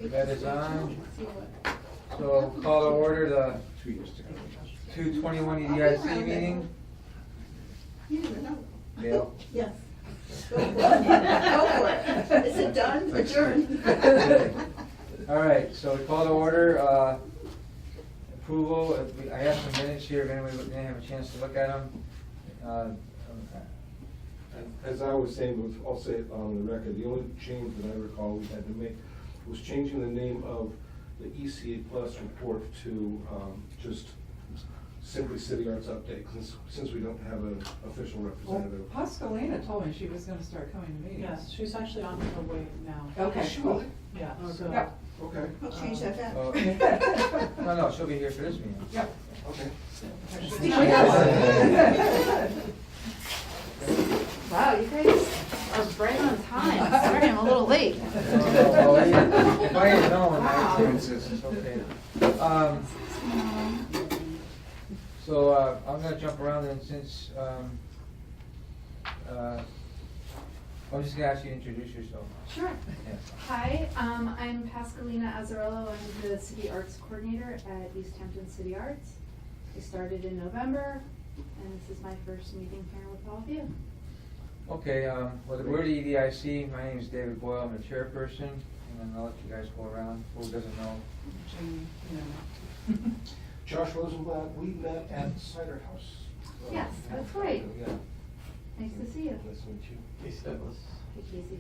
That is on. So call to order the 2/21 EDIC meeting. You never know. Dale? Yes. Go for it. Go for it. Is it done? Adjourned. All right, so we call to order approval. I have some minutes here if anybody didn't have a chance to look at them. As I was saying, I'll say it on the record, the only change that I recall we had to make was changing the name of the ECA Plus report to just simply City Arts Update, since we don't have an official representative. Well, Pascalina told me she was gonna start coming to meetings. Yes, she's actually on her way now. Okay, Sure. Yeah, so. Yep. Okay, I'll change that back. No, she'll be here for this meeting. Yep. okay. Wow, you guys are right on time. Sorry, I'm a little late. If I had known, Wow. it's okay. So I'm gonna jump around and since, I'm just gonna ask you to introduce yourself. Sure. Yeah. Hi, I'm Pascalina Azzarello. I'm the City Arts Coordinator at East Hampton City Arts. We started in November, and this is my first meeting here with all of you. Okay, well, we're the EDIC. My name is David Boyle. I'm the chairperson, and then I'll let you guys go around. Who doesn't know? Jamie, you know. Josh Rosenblatt, we met at Cider House. Yes, that's right. Yeah. Nice to see you. Nice to meet you. Casey Douglas. Hey, Casey.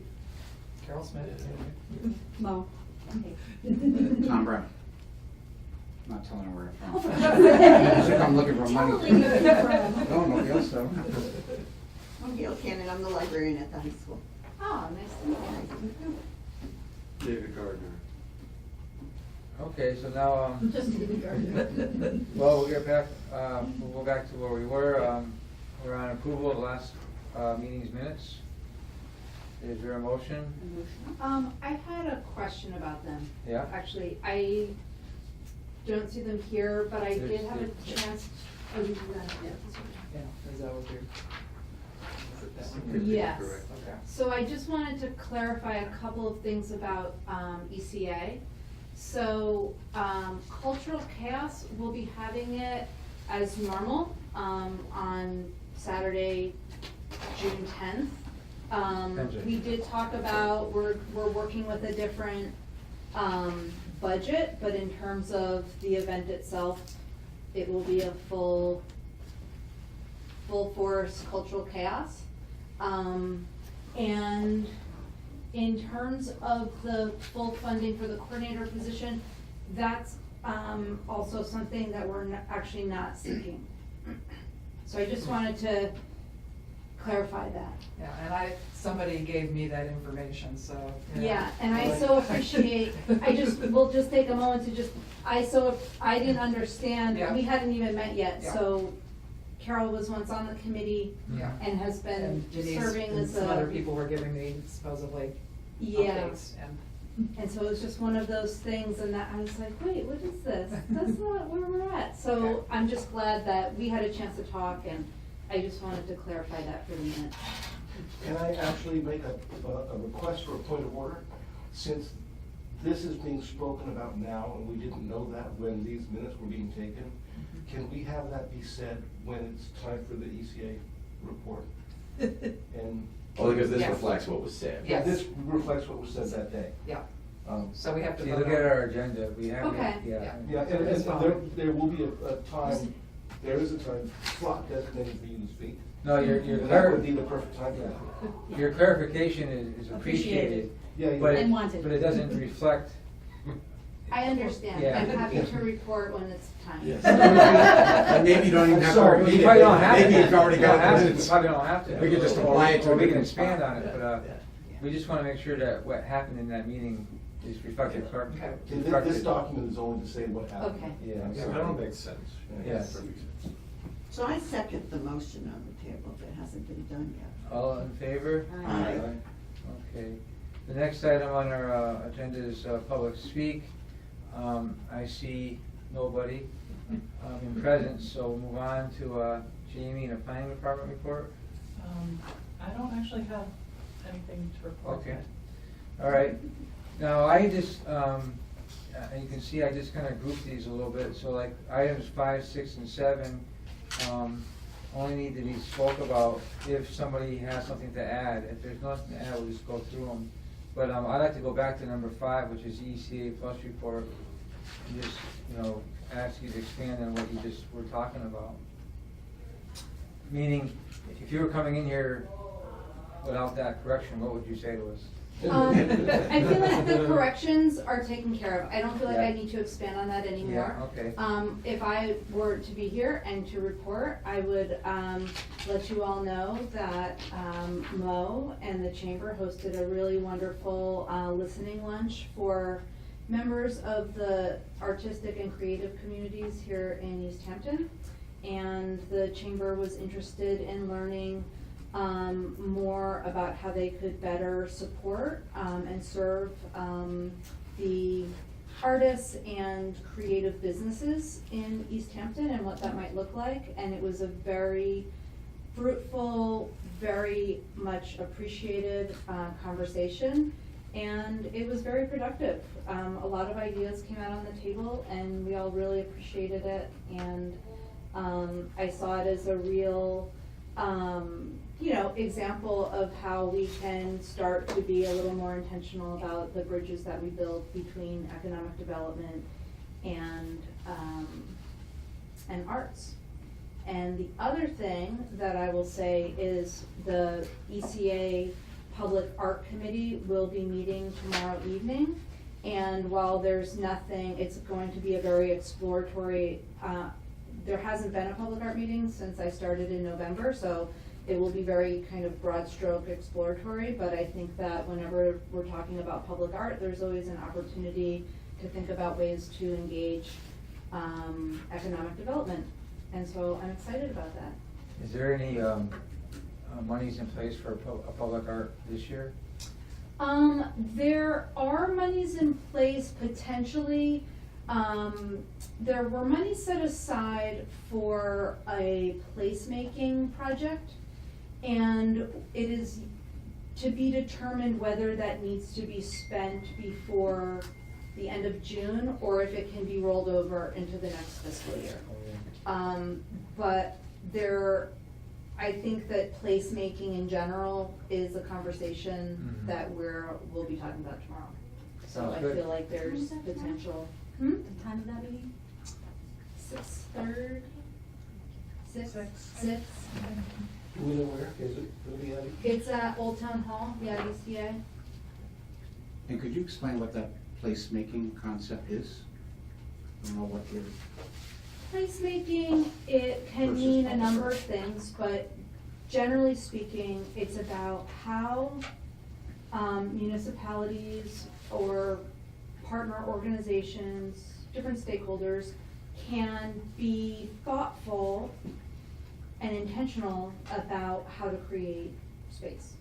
Carol Smith. Mo. Tom Brown. Not telling her where I'm from. She's like, I'm looking for money. Totally different. No, nobody else though. I'm Gail Cannon, I'm the librarian at the high school. Oh, nice to meet you. David Gardner. Okay, so now, Just to be guarded. well, we'll get back, we'll go back to where we were. We're on approval of the last meeting's minutes. Is there a motion? I had a question about them. Yeah? Actually, I don't see them here, but I did There's- have a chance. Oh, you do that, yeah. Yeah, is that what you're? Is it that one? Yes. Okay. So I just wanted to clarify a couple of things about ECA. So Cultural Chaos will be having it as normal on Saturday, June 10th. We did talk about, we're working with a different budget, but in terms of the event itself, it will be a full force Cultural Chaos. And in terms of the full funding for the coordinator position, that's also something that we're actually not seeking. So I just wanted to clarify that. Yeah, and somebody gave me that information, so. Yeah, and I so appreciate, we'll just take a moment to I didn't understand, Yeah. we hadn't even met yet, Yeah. so Carol was once on the committee Yeah. and has been And Denise serving and as some other a, people were giving me supposedly yeah. updates, and And so it was just one of those things, and that I was like, wait, what is this? That's not where we're at. So Okay. I'm just glad that we had a chance to talk, and I just wanted to clarify that for the minute. Can I actually make a request for a point of order? Since this is being spoken about now, and we didn't know that when these minutes were being taken, can we have that be said when it's time for the ECA report? And Only because this Yes. reflects what was said. Yes. this reflects what was said that day. yeah, Um, so we have to. See, vote look on at it. our agenda. We have, Okay. yeah. Yeah, and That's fine. there will be a time, there is a time slot designated for you to speak. No, your And that would be the perfect time for that. your clarification is appreciated, Yeah, but And wanted. but it doesn't reflect. I understand. Yeah. I'm happy to report when it's time. Yes. And maybe you don't even have to Sorry, repeat You it. probably don't have to. Maybe you've already You don't got have to. it. You probably don't have to. We could just Or- apply it to or a we can different expand spot. on it, but we just want to make sure that what happened in that meeting is reflected correctly. Okay. And this document is only to say what happened. Okay. Yeah, I'm yeah, sorry. that makes sense. Yes. So I second the motion on the table that hasn't been done yet. All in favor? Aye. Okay. The next item on our agenda is public speak. I see nobody in presence, so we'll move on to Jamie and the planning department report. I don't actually have anything to report. Okay. All right. Now, I just, you can see I just kind of grouped these a little bit, so like items 5, 6, and 7, only need to be spoke about if somebody has something to add. If there's nothing to add, we'll just go through them. But I'd like to go back to number 5, which is ECA Plus report, and just, ask you to expand on what you just were talking about. Meaning, if you were coming in here without that correction, what would you say to us? I feel like the corrections are taken care of. I don't feel like I Yeah. need to expand on that anymore. Yeah, okay. If I were to be here and to report, I would let you all know that Mo and the Chamber hosted a really wonderful listening lunch for members of the artistic and creative communities here in East Hampton. And the Chamber was interested in learning more about how they could better support and serve the artists and creative businesses in East Hampton and what that might look like. And it was a very fruitful, very much appreciated conversation, and it was very productive. A lot of ideas came out on the table, and we all really appreciated it. And I saw it as a real example of how we can start to be a little more intentional about the bridges that we build between economic development and arts. And the other thing that I will say is the ECA Public Art Committee will be meeting tomorrow evening. And while there's nothing, it's going to be a very exploratory, there hasn't been a public art meeting since I started in November, so it will be very kind of broad stroke exploratory, but I think that whenever we're talking about public art, there's always an opportunity to think about ways to engage economic development. And so I'm excited about that. Is there any monies in place for a public art this year? There are monies in place potentially. There were monies set aside for a placemaking project, and it is to be determined whether that needs to be spent before the end of June or if it can be rolled over into the next fiscal year. But I think that placemaking in general is a conversation Mhm. that we'll be talking about tomorrow. So Sounds I good. feel like there's When is that tomorrow? potential. The time of that meeting? 6:30? Six? Six. Do we know where? Is it really Edic? It's at Old Town Hall, the IDCA. And could you explain what that placemaking concept is? I don't know what you're. Placemaking, it can Versus mean a public number art. of things, but generally speaking, it's about how municipalities or partner organizations, different stakeholders, can be thoughtful and intentional about how to create space,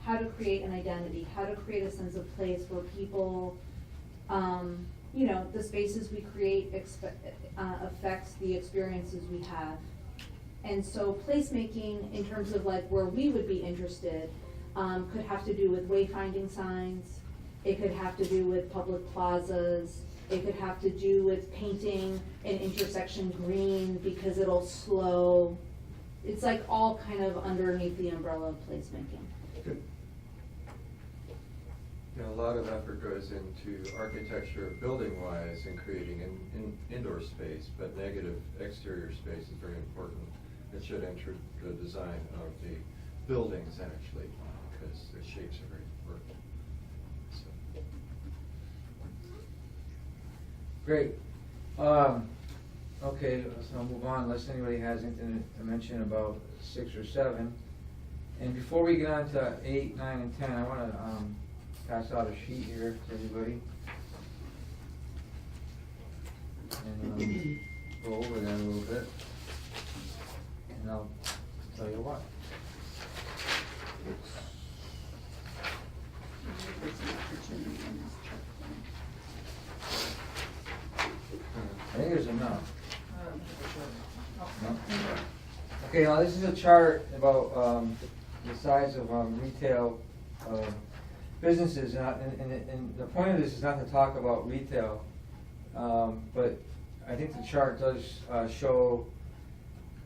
how to create an identity, how to create a sense of place where people, the spaces we create affects the experiences we have. And so placemaking, in terms of like where we would be interested, could have to do with wayfinding signs. It could have to do with public plazas. It could have to do with painting an intersection green because it'll slow. It's like all kind of underneath the umbrella of placemaking. Good. A lot of effort goes into architecture building-wise and creating an indoor space, but negative exterior space is very important. It should enter the design of the buildings actually, because the shapes are very important. So. Great. Okay, so I'll move on unless anybody has anything to mention about 6 or 7. And before we get on to 8, 9, and 10, I want to pass out a sheet here to everybody. And go over that a little bit. And I'll tell you what. I think there's enough. No? Okay, now this is a chart about the size of retail businesses, and the point of this is not to talk about retail, but I think the chart does show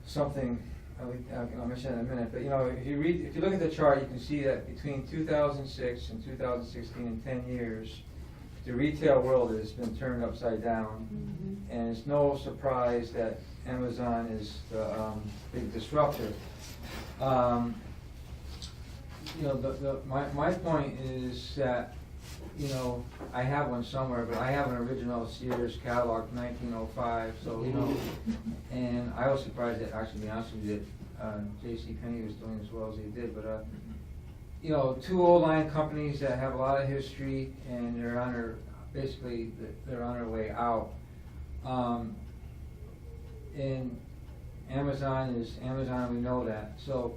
something. I'll mention that in a minute, but if you look at the chart, you can see that between 2006 and 2016, in 10 years, the retail world has been turned upside down, and it's no surprise that Amazon is the big disruptor. My point is that, I have one somewhere, but I have an original Sears catalog from 1905, so, and I was surprised that, actually, to be honest with you, that J.C. Penney was doing as well as he did, but, two old line companies that have a lot of history, and they're on their way out. And Amazon is Amazon, we know that. So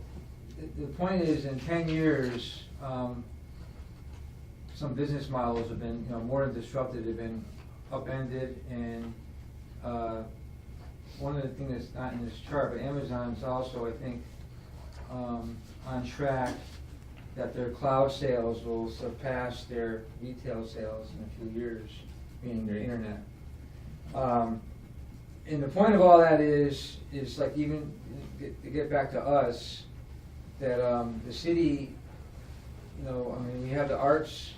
the point is, in 10 years, some business models have been, more than disrupted, have been upended, and one of the things that's not in this chart, but Amazon's also, I think, on track that their cloud sales will surpass their retail sales in a few years, meaning their internet. And the point of all that is like, even to get back to us, that the city, we have the arts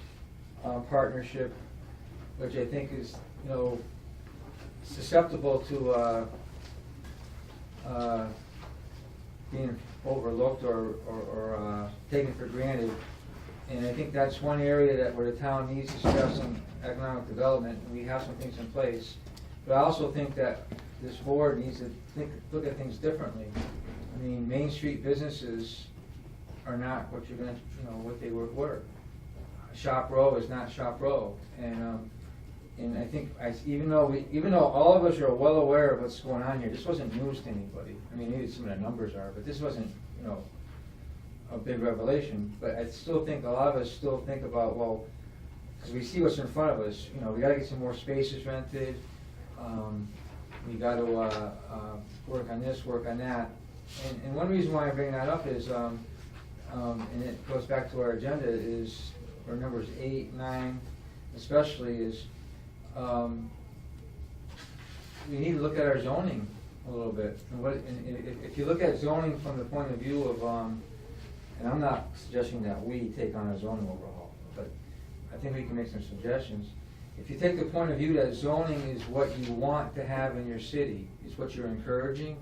partnership, which I think is, susceptible to being overlooked or taken for granted. And I think that's one area where the town needs to stress on economic development, and we have some things in place. But I also think that this board needs to look at things differently. I mean, Main Street businesses are not what you're gonna, what they were. Shop Row is not Shop Row, and I think even though all of us are well aware of what's going on here, this wasn't news to anybody. I mean, maybe some of the numbers are, but this wasn't, a big revelation. But I still think a lot of us still think about, well, because we see what's in front of us. We got to get some more spaces rented. We got to work on this, work on that. And one reason why I bring that up is, and it goes back to our agenda, is, or numbers 8, 9, especially, is we need to look at our zoning a little bit. And if you look at zoning from the point of view of, and I'm not suggesting that we take on a zoning overhaul, but I think we can make some suggestions. If you take the point of view that zoning is what you want to have in your city, it's what you're encouraging,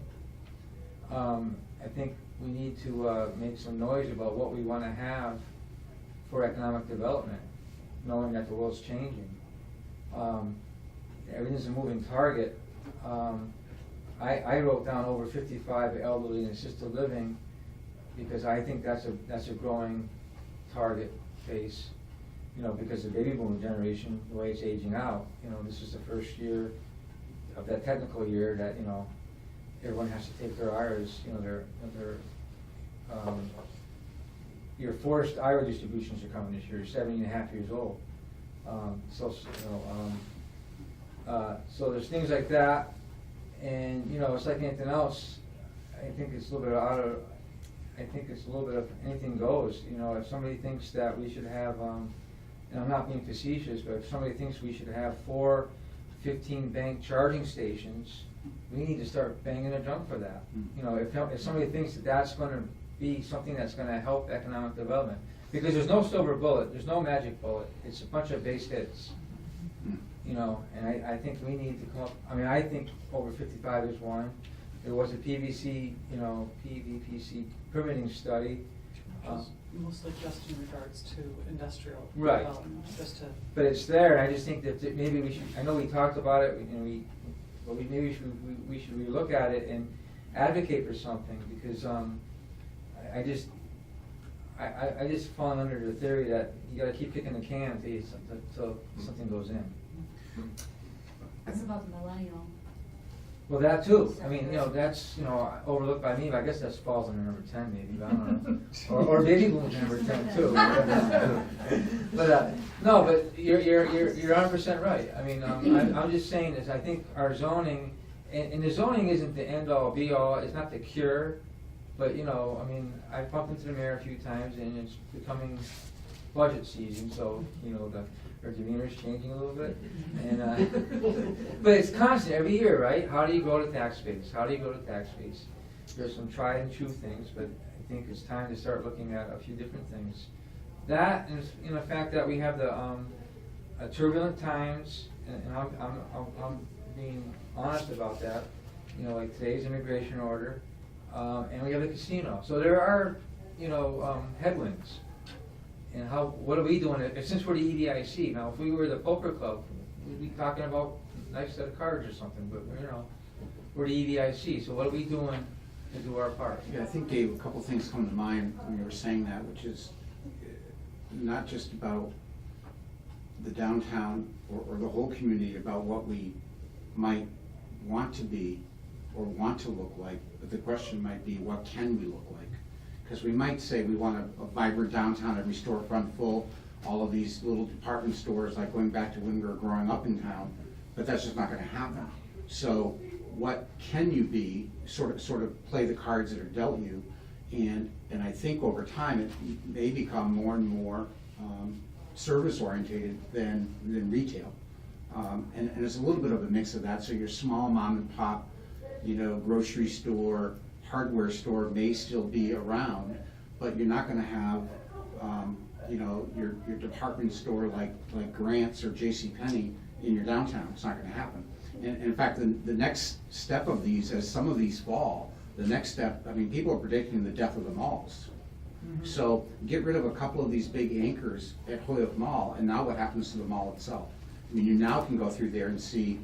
I think we need to make some noise about what we want to have for economic development, knowing that the world's changing. Everything's a moving target. I wrote down over 55 elderly and assisted living because I think that's a growing target base. Because the baby boom generation, the way it's aging out, this is the first year of that technical year that, everyone has to take their IRAs, your forced IRA distributions are coming this year. You're 70.5 years old. So there's things like that, and it's like anything else. I think it's a little bit of anything goes. If somebody thinks that we should have, and I'm not being facetious, but if somebody thinks we should have 4 15 bank charging stations, we need to start banging a drum for that. If somebody thinks that that's going to be something that's going to help economic development, because there's no silver bullet, there's no magic bullet. It's a bunch of base hits. And I think we need to come up. I think over 55 is one. There was a PVPC permitting study. Mostly just in regards to industrial Right. development, just to. But it's there, and I just think that maybe we should. I know we talked about it, and maybe we should relook at it and advocate for something, because I just fallen under the theory that you got to keep kicking the can until something goes in. It's about the millennial. Well, that too. That's overlooked by me. But I guess that falls under number 10, maybe. But I don't know. or baby boom's number 10 too. But no, but you're 100% right. I'm just saying this. I think our zoning, and the zoning isn't the end all be all. It's not the cure. But I've bumped into the mayor a few times, and it's becoming budget season, so, you know, our demeanor's changing a little bit. And, but it's constant, every year, right? How do you grow the tax base? How do you grow the tax base? There's some tried and true things, but I think it's time to start looking at a few different things. That, and the fact that we have the turbulent times, and I'm being honest about that, you know, like today's immigration order, and we have the casino. So there are, you know, headwinds. And what are we doing? Since we're the EDIC, now if we were the poker club, we'd be talking about a nice set of cards or something, but you know, we're the EDIC, so what are we doing to do our part? Yeah, I think, Dave, a couple things come to mind when you were saying that, which is not just about the downtown or the whole community, about what we might want to be or want to look like, but the question might be, what can we look like? Because we might say we want a vibrant downtown, every storefront full, all of these little department stores, like going back to when we were growing up in town, but that's just not gonna happen. So what can you be, sort of play the cards that are dealt you, and I think over time it may become more and more service oriented than retail. And there's a little bit of a mix of that, so your small mom and pop, you know, grocery store, hardware store may still be around, but you're not gonna have, you know, your department store like Grant's or JCPenney in your downtown. It's not gonna happen. And in fact, the next step of these, as some of these fall, the next step, I mean, people are predicting the death of the malls. Mm-hmm. So get rid of a couple of these big anchors at Holyoke Mall, and now what happens to the mall itself? I mean, you now can go through there and see,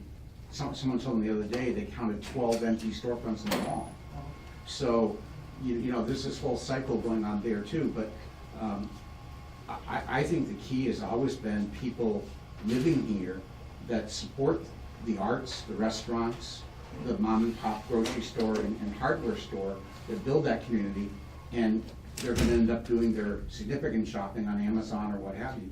someone told me the other day, they counted 12 empty storefronts in the mall. So, you know, there's this whole cycle going on there too, but I think the key has always been people living here that support the arts, the restaurants, the mom and pop grocery store and hardware store that build that community, and they're gonna end up doing their significant shopping on Amazon or what have you.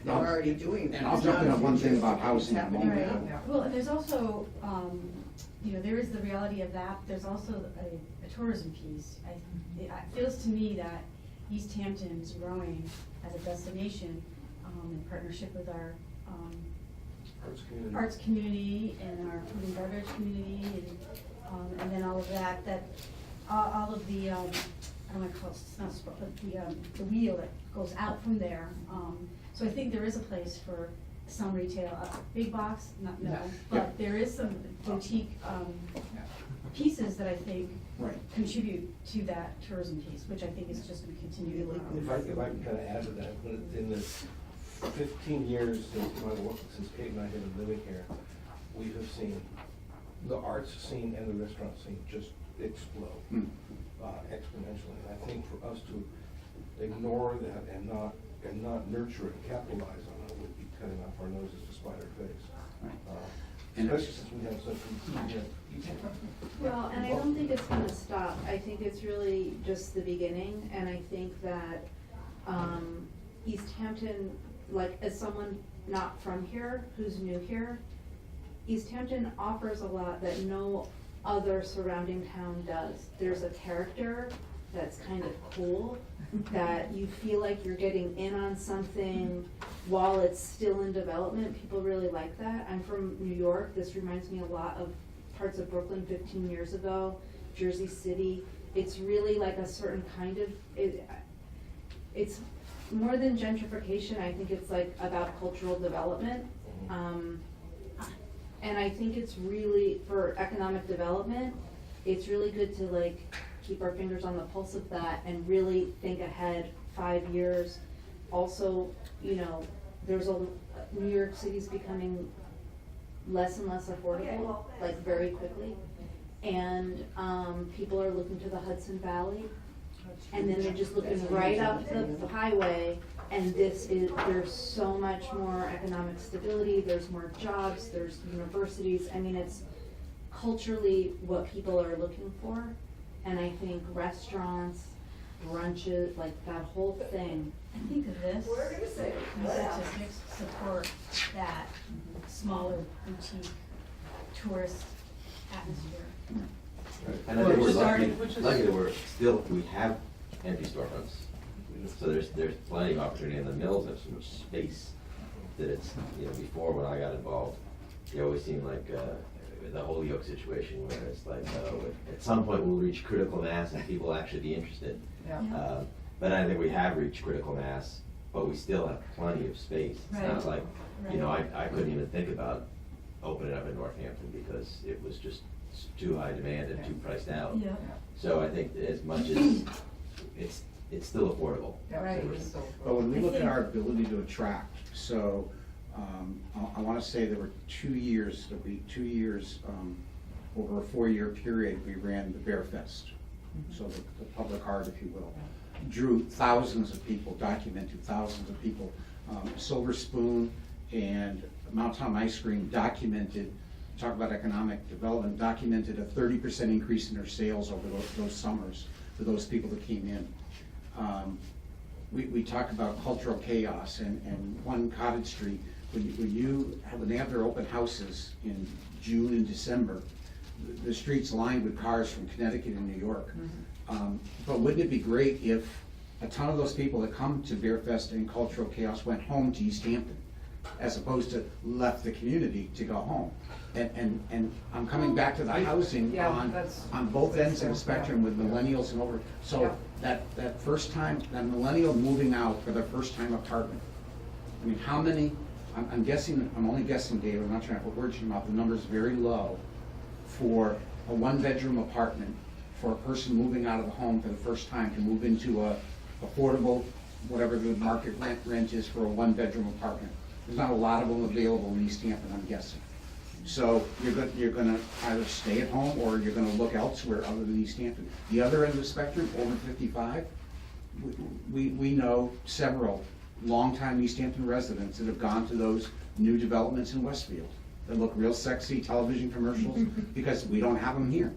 They're already doing that. And I'll jump in on one thing about housing in a moment. Right, well, and there's also, you know, there is the reality of that, there's also a tourism piece. It feels to me that East Hampton is growing as a destination, in partnership with our, arts community and our food and beverage community, and then all of that, all of the, I don't want to call it, it's not sport, but the wheel that goes out from there. So I think there is a place for some retail, big box, no, but there is some boutique pieces that I think contribute to that tourism piece, which I think is just going to continue to grow. If I can kind of add to that, in the 15 years since Kate and I have been living here, we have seen the arts scene and the restaurant scene just explode exponentially. And I think for us to ignore that and not nurture it and capitalize on it would be cutting off our noses to spite our face. Especially since we have such Well, and I don't think it's gonna stop. I think it's really just the beginning, and I think that East Hampton, like, as someone not from here, who's new here, East Hampton offers a lot that no other surrounding town does. There's a character that's kind of cool, that you feel like you're getting in on something while it's still in development. People really like that. I'm from New York. This reminds me a lot of parts of Brooklyn 15 years ago, Jersey City. It's really like a certain kind of, it's more than gentrification. I think it's like about cultural development. And I think it's really, for economic development, it's really good to like keep our fingers on the pulse of that and really think ahead 5 years. Also, you know, New York City's becoming less and less affordable, like very quickly. And people are looking to the Hudson Valley, and then they're just looking right up the highway, and there's so much more economic stability, there's more jobs, there's universities. I mean, it's culturally what people are looking for, and I think restaurants, brunches, like that whole thing. I think of this, We're gonna say, statistics support that smaller boutique tourist atmosphere. And I think we're lucky, Which is- lucky that we have empty storefronts. So there's plenty of opportunity, and the mills have so much space that it's, before when I got involved, it always seemed like, the Holyoke situation where it's like, at some point we'll reach critical mass and people will actually be interested. Yeah. But I think we have reached critical mass, but we still have plenty of space. It's not Right. like, I couldn't even think about opening up in Northampton because it was just too high demand and too priced out. Yeah. So I think as much as, it's still affordable. Yeah, Right. so- But when we I look at think- our ability to attract, so, I wanna say there were 2 years, over a 4-year period, we ran the Bear Fest. So the public art, if you will, drew thousands of people, documented thousands of people. Silver Spoon and Mountain Ice Cream documented, talk about economic development, documented a 30% increase in their sales over those summers for those people that came in. We talked about cultural chaos and One Cottage Street, when they have their open houses in June and December, the streets lined with cars from Connecticut and New York. But wouldn't it be great if a ton of those people that come to Beer Fest and Cultural Chaos went home to East Hampton, as opposed to left the community to go home? And I'm coming back to the housing Yeah, on that's- both ends of the spectrum with millennials and over. So that first time, that millennial moving out for their first time apartment, I mean, how many, I'm guessing, I'm only guessing, Dave, I'm not trying to put words in your mouth, the number's very low for a 1-bedroom apartment for a person moving out of the home for the first time to move into a affordable, whatever the market rent is for a 1-bedroom apartment. There's not a lot of them available in East Hampton, I'm guessing. So you're gonna either stay at home or you're gonna look elsewhere other than East Hampton. The other end of the spectrum, over 55, we know several longtime East Hampton residents that have gone to those new developments in Westfield that look real sexy, television commercials, because we don't have them here.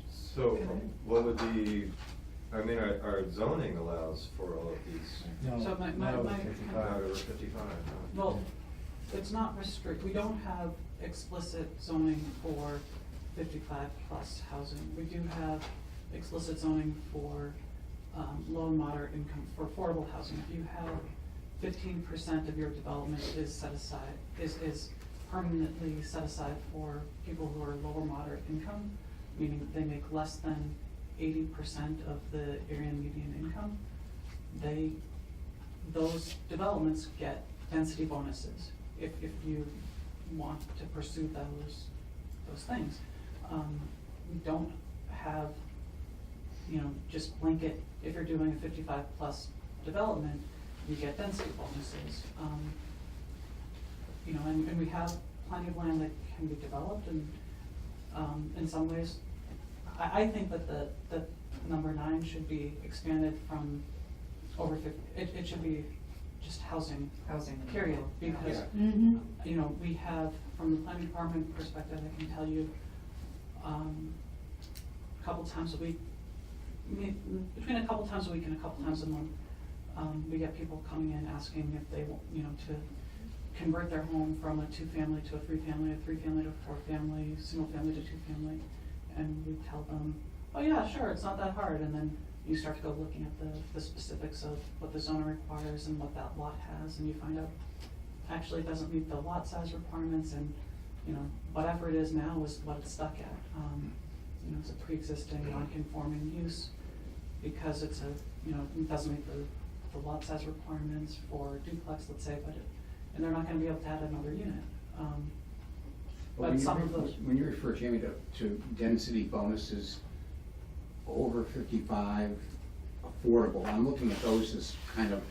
So what would be, I mean, our zoning allows for all of these, No, So my- not over my- 55. not over 55. huh? Well, it's not we don't have explicit zoning for 55-plus housing. We do have explicit zoning for low and moderate income, for affordable housing. If you have 15% of your development is set aside, is permanently set aside for people who are lower moderate income, meaning they make less than 80% of the area median income, those developments get density bonuses if you want to pursue those things. We don't have, just blanket, if you're doing a 55-plus development, you get density bonuses. And we have plenty of land that can be developed, and in some ways, I think that the number 9 should be expanded from over 50. It should be just housing, period, because, we have, from the planning department perspective, I can tell you, a couple times a week, between a couple times a week and a couple times a month, we get people coming in asking if they want, to convert their home from a 2-family to a 3-family, a 3-family to a 4-family, single family to 2-family, and we tell them, oh yeah, sure, it's not that hard, and then you start to go looking at the specifics of what the zone requires and what that lot has, and you find out, actually it doesn't meet the lot size requirements, and, whatever it is now is what it's stuck at. It's a pre-existing non-conforming use, because it's it doesn't meet the lot size requirements for duplex, let's say, and they're not gonna be able to add another unit. But some of those. When you refer, Jamie, to density bonuses over 55, affordable, I'm looking at those as kind of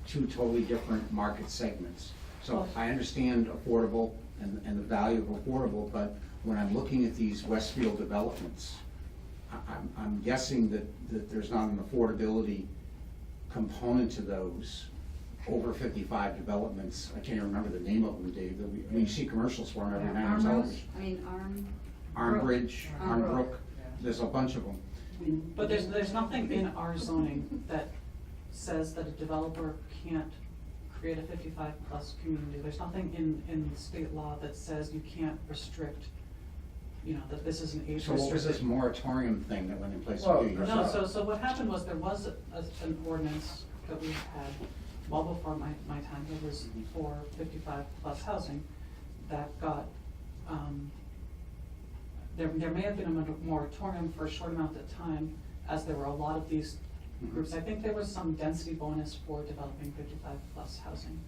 2 totally different market segments. So I understand affordable and the value of affordable, but when I'm looking at these Westfield developments, I'm guessing that there's not an affordability component to those over 55 developments. I can't even remember the name of them, Dave. You see commercials for them every night on television. Armbridge, Armbrook, there's a bunch of them. But there's nothing in our zoning that says that a developer can't create a 55-plus community. There's nothing in state law that says you can't restrict you know, that this is an age So what was this restricted. moratorium thing that went in place Well, a few years No, ago? so what happened was there was an ordinance that we had well before my time, it was for 55+ housing, that got, there may have been a moratorium for a short amount of time, as there were a lot of these groups. I think there was some density bonus for developing 55+ housing.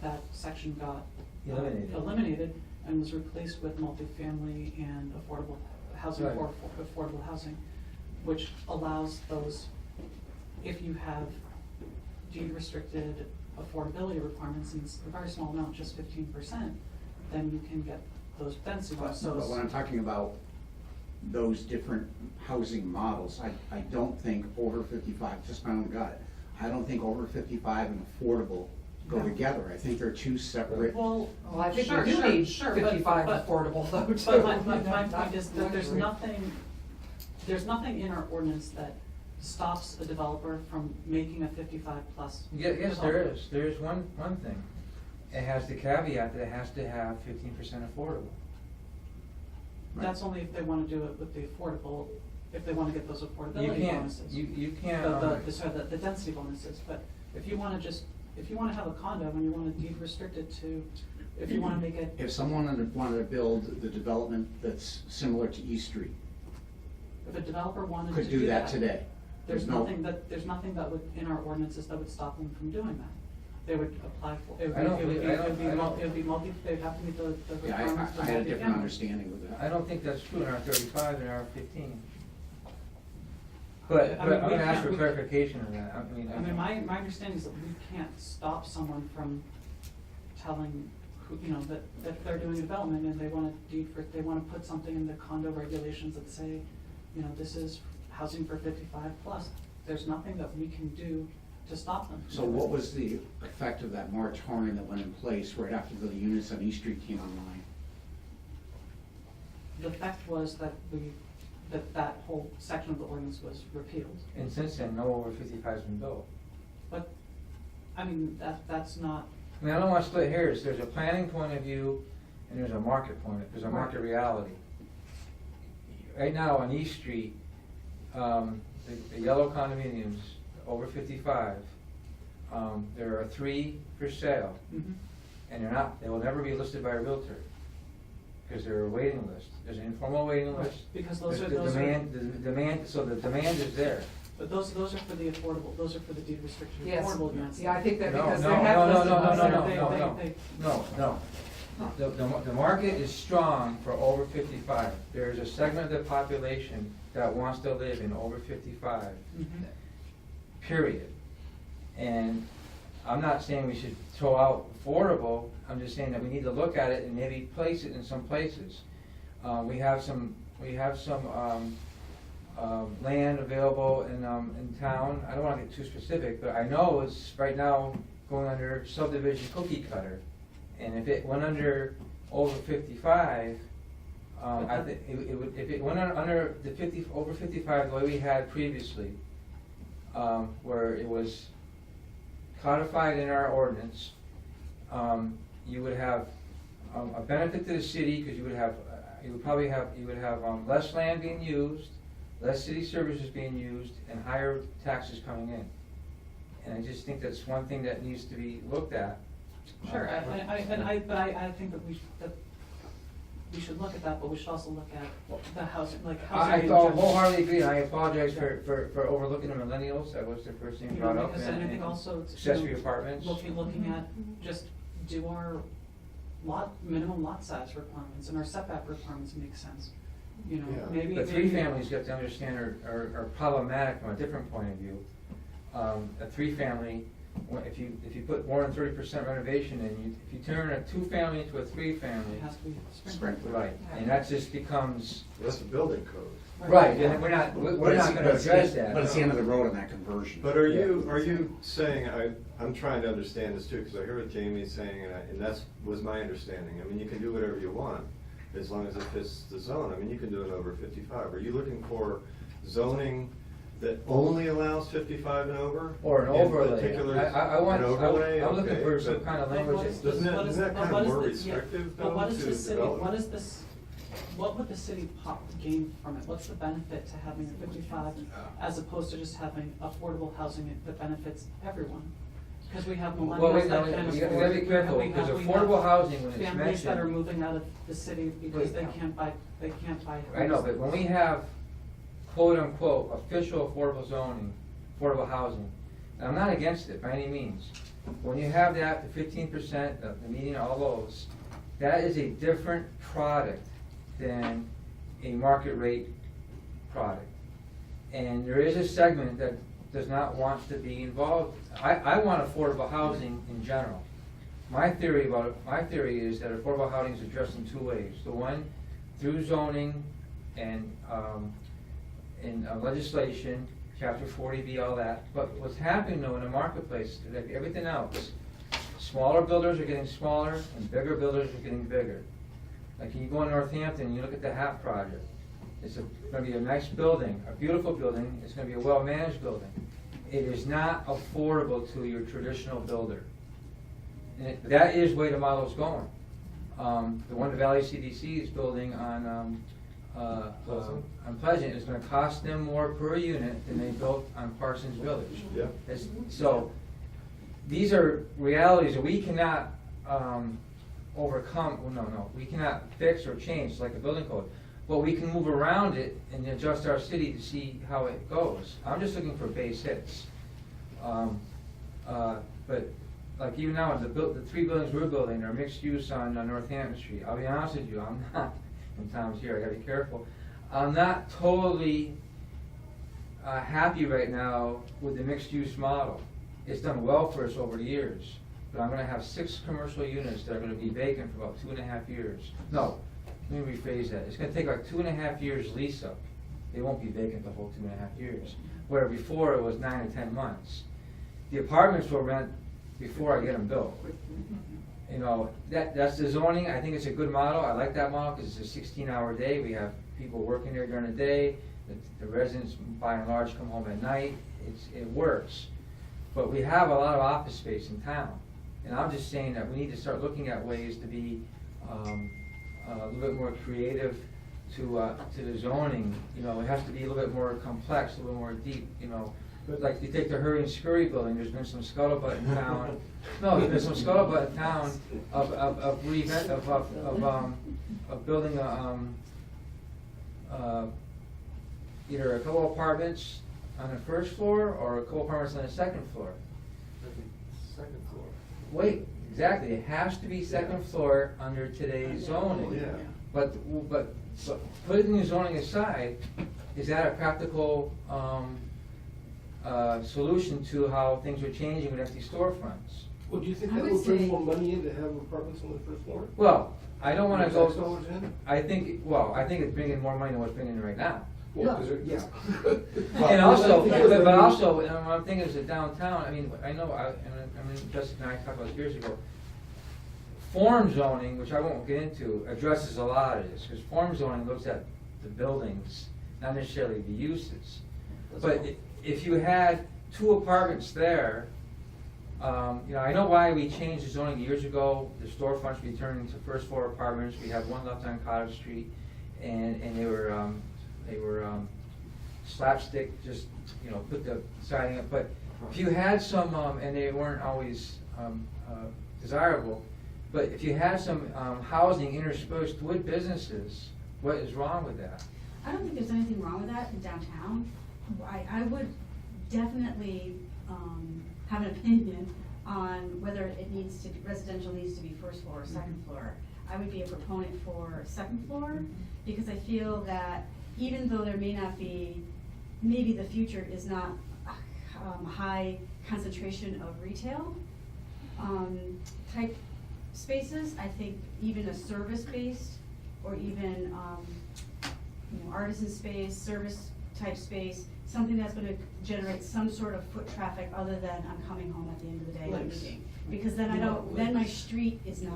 That section got eliminated and was replaced with multifamily and affordable housing, Right. for affordable housing, which allows those, if you have deed restricted affordability requirements in a very small amount, just 15%, then you can get those density But bonuses. when I'm talking about those different housing models, I don't think over 55, just my own gut, I don't think over 55 and affordable go No. together. I think they're two separate. Well, Well, I think sure, we do sure, need sure, 55 but- affordable though, too. But my point is that there's Luxury. there's nothing in our ordinance that stops a developer from making a 55+. Yes, there is. There is one thing. It has the caveat that it has to have 15% affordable. That's only if they wanna do it with the affordable, if they wanna get those You affordability can't, bonuses. you can't. The density bonuses, but if you wanna have a condo and you wanna deed restrict it to, if you wanna make it. If someone wanted to build the development that's similar to East Street, If a developer wanted to could do that today. There's no- nothing that would, in our ordinances, that would stop them from doing that. They would apply for, it I don't would be, believe- it I would be, don't- it would be multi, they'd have to meet the Yeah, requirements for I had a different multifamily. understanding with that. I don't think that's true in R 35 and R 15. I But mean, I'm we gonna ask can't- for we- clarification on that. I mean, my understanding is that we can't stop someone from telling, who, you know, that they're doing a development and they wanna they wanna put something in the condo regulations that say, you know, this is housing for 55+. There's nothing that we can do to stop them. from So doing what it. was the effect of that moratorium that went in place right after the units on East Street came online? The effect was that that whole section of the ordinance was repealed. And since then, no over 55 has been built. But, I mean, that's not, I mean, I don't want to split hairs. There's a planning point of view and there's a market there's a market reality. Right now on East Street, the yellow condominiums, over 55, there are 3 for sale. And they will never be listed by a realtor, because they're a waiting list. There's an informal waiting Right, list. because There's those the are- demand, so the demand is there. but those are for the affordable, those are for the deed restricted Yes. affordable units. Yeah, I think that No, because no, they have no, no, listed no, those no, there. no, They- no, they- no. they- No. The market is strong for over 55. There is a segment of the population that wants to live in over 55, Mhm. period. And I'm not saying we should throw out affordable, I'm just saying that we need to look at it and maybe place it in some places. We have some land available in town. I don't wanna get too specific, but I know it's right now going under subdivision cookie cutter. And if it went under over 55, I think it would, if it went under the over 55, the way we had previously, where it was codified in our ordinance, you would have a benefit to the city, because you would have less land being used, less city services being used, and higher taxes coming in. And I just think that's one thing that needs to be looked at. Sure, but I think that we should look at that, but we should also look at the housing, like housing. I in general. wholeheartedly agree, and I apologize for overlooking the millennials. That was the first thing You brought know, up. because I think also, it's, Accessory apartments. looking at, just do our minimum lot size requirements and our setback requirements make sense. You know, Yeah. maybe. The 3 maybe- families, you have to understand, are problematic from a different point of view. A 3-family, if you put more than 30% renovation in, if you turn a 2-family into a 3-family, It has to be sprinkled. Sprinkled. right, and that just becomes, That's the building code. right, and we're not But gonna it's- address that. But it's the end of the road on that conversion. But are you saying, I'm trying to understand this too, because I heard what Jamie's saying, and that's, was my understanding. I mean, you can do whatever you want, as long as it fits the zone. I mean, you can do it over 55. Are you looking for zoning that only allows 55 and over? Or an In overlay. particular, I want, an overlay, I'm looking okay, for some but kind of But language. what is that- this- Doesn't that, what is- isn't that but kind what of is more the- yeah, restrictive but though what is to the city, development? what is this, what would the city gain from it? What's the benefit to having a 55 as opposed to just having affordable housing that benefits everyone? Because we have Well, millennials wait, that no, can afford. you gotta be careful, we because have- we affordable have housing, when it's families that are mentioned. moving out of the city because Wait. they can't buy homes. I know, but when we have quote-unquote official affordable zoning, affordable housing, and I'm not against it by any means. When you have that, the 15%, the median, all those, that is a different product than a market rate product. And there is a segment that does not want to be involved. I want affordable housing in general. My theory is that affordable housing is addressed in two ways. The one, through zoning and legislation, Chapter 40B, all that. But what's happening though in the marketplace, like everything else, smaller builders are getting smaller and bigger builders are getting bigger. Like you go in Northampton and you look at the HAP project. It's going to be a nice building, a beautiful building. It's going to be a well-managed building. It is not affordable to your traditional builder. And that is where the model's going. The one the Valley CDC is building on Pleasant is going to cost them more per unit than they built on Parsons Village. Yeah. So these are realities that we cannot overcome. Well, no, we cannot fix or change like a building code. But we can move around it and adjust our city to see how it goes. I'm just looking for base hits. But like even now, the 3 buildings we're building are mixed use on Northampton Street. I'll be honest with you, I'm not, and Tom's here, I gotta be careful. I'm not totally happy right now with the mixed use model. It's done well for us over the years, but I'm gonna have 6 commercial units that are gonna be vacant for about 2.5 years. No, let me rephrase that. It's gonna take like 2.5 years lease up. They won't be vacant the whole 2.5 years, where before it was 9 to 10 months. The apartments will rent before I get them built. You know, that's the zoning. I think it's a good model. I like that model because it's a 16-hour day. We have people working there during the day. The residents, by and large, come home at night. It works. But we have a lot of office space in town. And I'm just saying that we need to start looking at ways to be a little bit more creative to the zoning. You know, it has to be a little bit more complex, a little more deep, you know. Like you take the Hurry and Scurry building, there's been some scuttlebutt in town. No, there's been some scuttlebutt in town of building either a couple apartments on the first floor or a couple apartments on the second floor. Second floor. Wait, exactly, it has to be second floor under today's zoning. Yeah. But putting the zoning aside, is that a practical solution to how things are changing with empty storefronts? Well, do you think I that would will bring say- more money in to have apartments on the first floor? Well, I don't want to Tax go. dollars in? I think it's bringing more money than what's bringing in right now. Well, 'cause it- yeah. And also, but also, and one thing is the downtown. I mean, I know. I mean, Jessica and I talked about this years ago. Form zoning, which I won't get into, addresses a lot of this because form zoning looks at the buildings, not necessarily the uses. But if you had 2 apartments there, you know, I know why we changed the zoning years ago. The storefronts we turned into first floor apartments. We have one left on Cottage Street, and they were slapstick, just, you know, put the siding up. But if you had some, and they weren't always desirable, but if you had some housing interspersed with businesses, what is wrong with that? I don't think there's anything wrong with that in downtown. I would definitely have an opinion on whether residential needs to be first floor or second floor. I would be a proponent for second floor because I feel that even though there may not be, maybe the future is not a high concentration of retail type spaces, I think even a service-based or even artisan space, service type space, something that's going to generate some sort of foot traffic other than I'm coming home at the end of the day and Links. leaving. because then I don't, then my street is not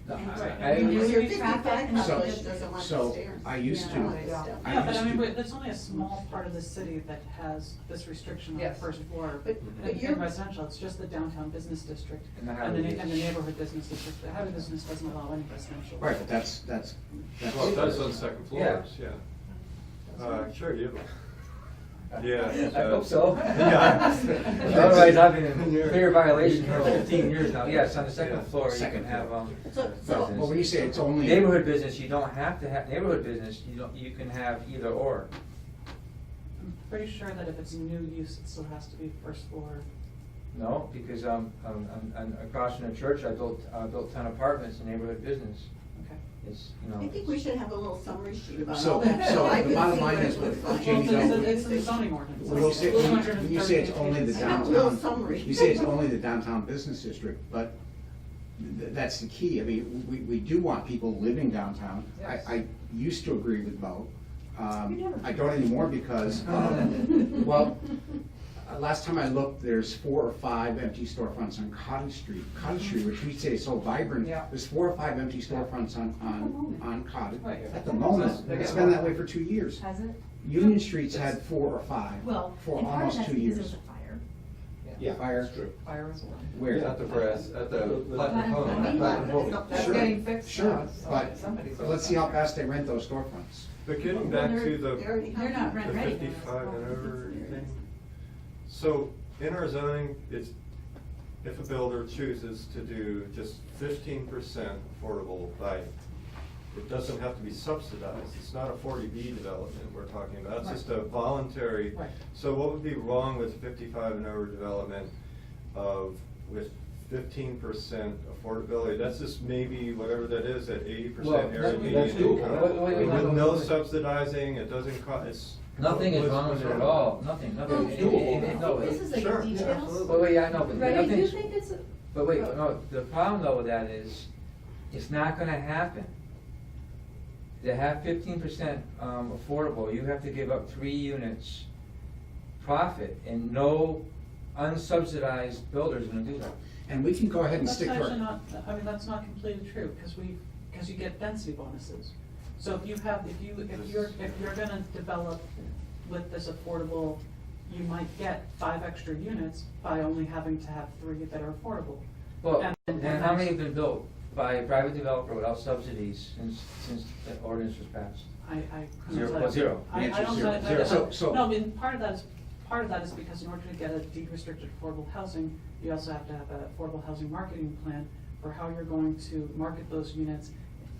No, empty. I- I mean, there's Your new traffic 55 and So- population doesn't want the So, stairs. I used to, Yeah. Yeah, I but I used mean, to, there's only a small part of the city that has this restriction on the Yes. first floor. But In you're- residential, it's just the downtown business district And the and highway the business. neighborhood business district. The highway business doesn't allow any residential. right, but that's. Well, it does on second Yeah. floors, yeah. Sure, you. Yeah. I hope so. Yeah. Otherwise, I've been in clear violation for 15 years now. Yes, on the second Yeah. floor, you can Second have, So, Well, so, when you say it's only. neighborhood business, you don't have to have, neighborhood business, you can have either or. I'm pretty sure that if it's new use, it still has to be first floor. No, because, across from the church, I built 10 apartments in neighborhood business. Okay. It's, I think we should have a little summary sheet about So- all that. so I the can bottom see line where is it was what going. Jamie Well, Well, it's in the zoning ordinance. When you say, It's when you say it's 230 only the pages. I have a little downtown, summary. you say it's only the downtown business district, but that's the key. I mean, we do want people living downtown. Yes. I used to agree with Bo. You never I don't anymore because, well, last time I looked, there's 4 or 5 empty storefronts on Cottage Street. Cottage Street, which we say is so vibrant, Yeah. there's 4 or 5 empty storefronts on Cottage. Right. At the moment, it's been that way for 2 years. Has it? Union Street's had 4 or 5 Well, for and part of almost that's 2 because years. it was a fire. Yeah, Fire. that's true. Fire as well. Where? At the brass, at the Platinum Platinum Home. Home. Platinum Home. That's Sure. getting fixed Sure, now, so but somebody's. let's see how fast they rent those storefronts. But getting Well, back to they're the. already They're not rent The ready. 55 and over thing. So in our zoning, it's, if a builder chooses to do just 15% affordable by, it doesn't have to be subsidized. It's not a 40B development we're talking about. It's just a voluntary. Right. So what would be wrong with 55 and over development of, with 15% affordability? That's just maybe whatever that is, at 80% Well, area that's median doable. income. Wait, With no subsidizing, it doesn't cost, it's. Nothing is what's- wrong with it what's at wrong? all, nothing. Well, No, This is like Sure, yeah, details. absolutely. But wait, I know, but Right, I do nothing's, think it's, but wait, no, the problem though with that is, it's not gonna happen. To have 15% affordable, you have to give up 3 units profit, and no unsubsidized builder is gonna do that. And we can go ahead and That's stick to actually our. not, I mean, that's not completely true, because you get density bonuses. So if you're gonna develop with this affordable, you might get 5 extra units by only having to have 3 that are affordable. Well, And- and how many have been built by a private developer without subsidies since the ordinance was passed? I. Zero plus zero. I The answer is don't, zero. Zero. So- no, I mean, part of that is because in order to get a deed restricted affordable housing, you also have to have an affordable housing marketing plan for how you're going to market those units,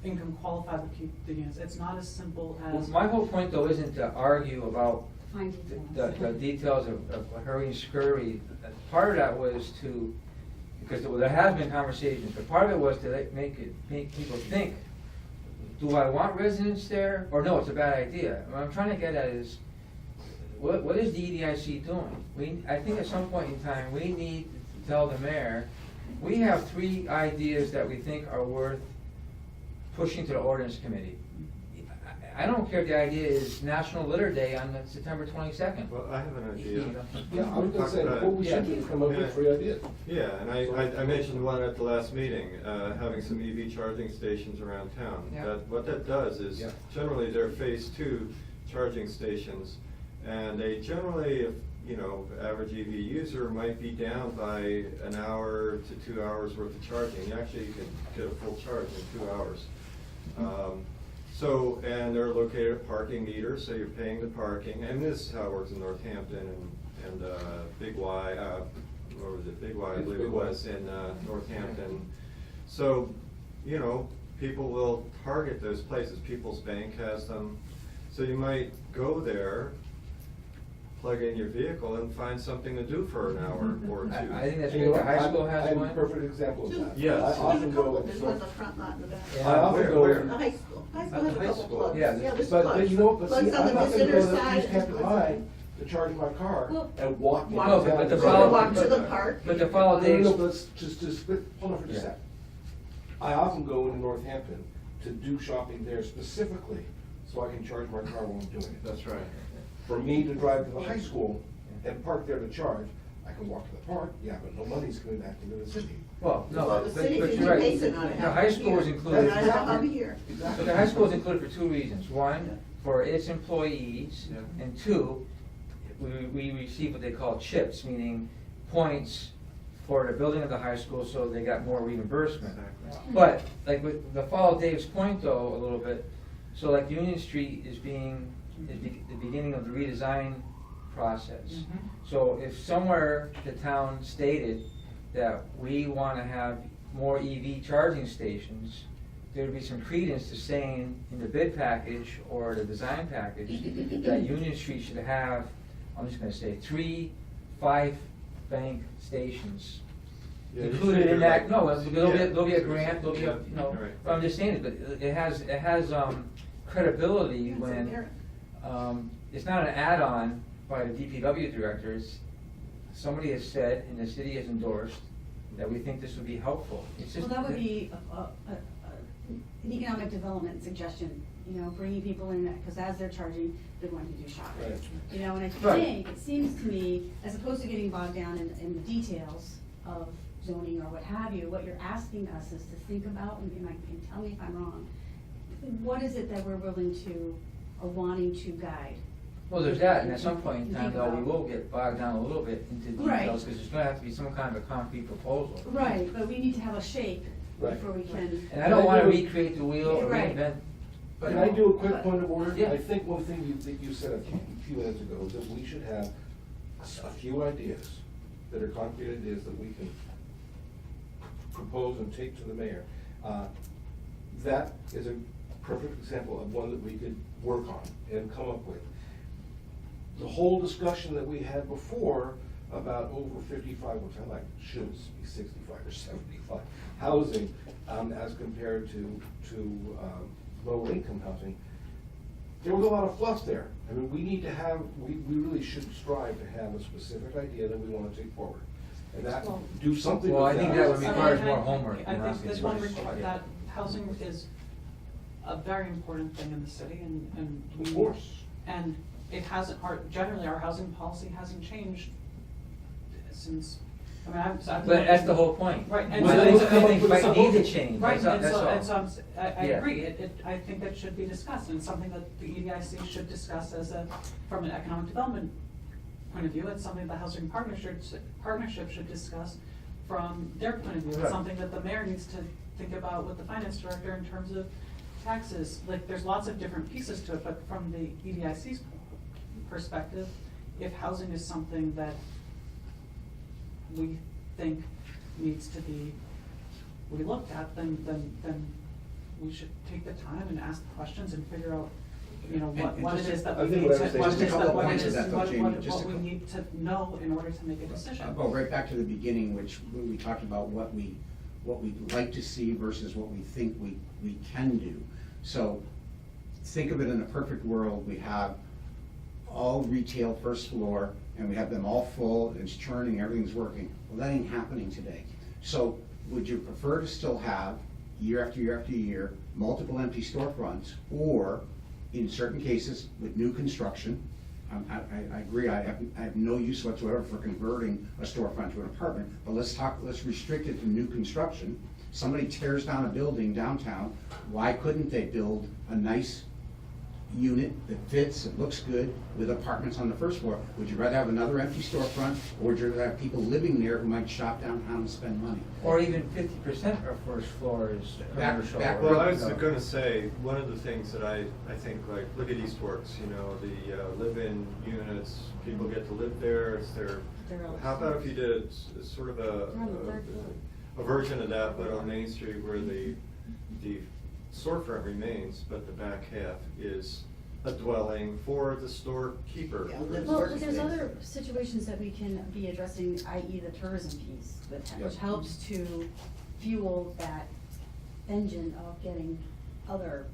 income qualify the units. It's not as simple Well, as. my whole point though isn't to argue about fine the details of hurry and scurry. Part of that was to, because there has been conversations, but part of it was to make people think, do I want residents there, or no, it's a bad idea? What I'm trying to get at is, what is the EDIC doing? I think at some point in time, we need to tell the mayor, we have 3 ideas that we think are worth pushing to the ordinance committee. I don't care if the idea is National Litter Day on September 22nd. Well, I have an idea. Yeah, I was gonna say, what we should do is come up with 3 ideas. Yeah, and I mentioned one at the last meeting, having some EV charging stations around town. Yeah. What that does is, Yeah. generally, they're phase 2 charging stations, and they generally, average EV user might be down by an hour to 2 hours worth of charging. Actually, you can get a full charge in 2 hours. And they're located at parking meters, so you're paying the parking, and this is how it works in Northampton and Big Y, what was it, Big Y, I believe it was, in Northampton. So, people will target those places. People's Bank has them. So you might go there, plug in your vehicle, and find something to do for an hour or 2. I think that's And you know great. The what? high school has I'm one. a perfect example of that. Yes. I There's often a go, couple, there's one in the front lot and the back. Yeah. I often Where? go. Where? The high school. High school At has the a high couple school. plugs. Yeah, there's But plugs. you know, but see, Plugs on I'm the not gonna visitor go to the side. East Hampton plugs on- High to charge my car Well- and walk. Walk No, down but the the road. follow- Walk to the park. But to follow No, Dave's, but just, hold on for just a Yeah. sec. I often go into Northampton to do shopping there specifically, so I can charge my car while I'm doing it. That's right. For me to drive to the high school and park there to charge, I can walk to the park, yeah, but no money's coming back into the city. Well, no, Well, the but city but can you're right. base it on it. The high school is included. And I'm here. But the high school is included for two reasons. One, for its employees, Yeah. and two, we receive what they call chips, meaning points for the building of the high school, so they got more reimbursement. Exactly. But, like, with the follow Dave's point though, a little bit, so like Union Street is the beginning of the redesign process. Mhm. So if somewhere the town stated that we wanna have more EV charging stations, there'd be some credence to saying in the bid package or the design package that Union Street should have, I'm just gonna say, 3 5-bank stations. Yeah, you Included in figure that, like- no, there'll be a Yeah. grant, there'll be a, you know, Right. but I'm just saying, but it has credibility It's when, inherent. it's not an add-on by the DPW directors. Somebody has said, and the city has endorsed, that we think this would be helpful. It's Well, just. that would be an economic development suggestion, you know, bringing people in, because as they're charging, they're going to do shopping. Right. You know, and I Right. think, it seems to me, as opposed to getting bogged down in the details of zoning or what have you, what you're asking us is to think about, and tell me if I'm wrong, what is it that we're willing to, or wanting to guide? Well, there's that, and at some point in time, Think though, we about- will get bogged down a little bit into Right. details, because there's gonna have to be some kind of a concrete proposal. Right, but we need to have a shape Right. before we can. And I don't wanna recreate the wheel or Right. reinvent. but Can I do a quick point of order? Yeah. I think one thing that you said a few minutes ago is that we should have a few ideas that are concrete ideas that we can propose and take to the mayor. That is a perfect example of one that we could work on and come up with. The whole discussion that we had before about over 55, which I like, should be 65 or 75, housing, as compared to lower income housing, there was a lot of fluff there. I mean, we need to have, we really should strive to have a specific idea that we want to take forward. And that, do something with that. Well, I think that would I mean, require I- more homework. I than think asking this one questions. requires, that housing is a very important thing in the city, and we. Of course. And it hasn't, generally, our housing policy hasn't changed since, I mean, I've. But that's the whole point. Right, and Well, so. things- and so- things and might so- need to change, Right, that's all- and that's so, all. and so I Yeah. agree, I think that should be discussed, and it's something that the EDIC should discuss from an economic development point of view. It's something the housing partnership should discuss from their point of view. It's Right. something that the mayor needs to think about with the finance director in terms of taxes. Like, there's lots of different pieces to it, but from the EDIC's perspective, if housing is something that we think needs to be relooked at, then we should take the time and ask the questions and figure out, you know, And what it just is a- that I we think need what to, I was saying- what Just it a is couple that, what points it of is, that, though, what Jamie, just what a we couple- need to know in order to make a decision. I'll go right back to the beginning, which we talked about what we'd like to see versus what we think we can do. So think of it in a perfect world, we have all retail first floor, and we have them all full, and it's churning, everything's working. Well, that ain't happening today. So would you prefer to still have, year after year after year, multiple empty storefronts, or in certain cases, with new construction, I agree, I have no use whatsoever for converting a storefront to an apartment, but let's restrict it to new construction. Somebody tears down a building downtown, why couldn't they build a nice unit that fits, it looks good, with apartments on the first floor? Would you rather have another empty storefront, or would you rather have people living there who might shop downtown and spend money? Or even 50% of first floor is Back- commercial. back- Well, I was you know. gonna say, one of the things that I think, like, look at Eastworks, you know, the live-in units, people get to live there, it's their, They're all- how about if you did sort of They're on the third floor. a version of that, but on Main Street where the storefront remains, but the back half is a dwelling for the storekeeper. Yeah, live Well, workspace. there's other situations that we can be addressing, i.e. the tourism piece, which helps to fuel that engine of getting other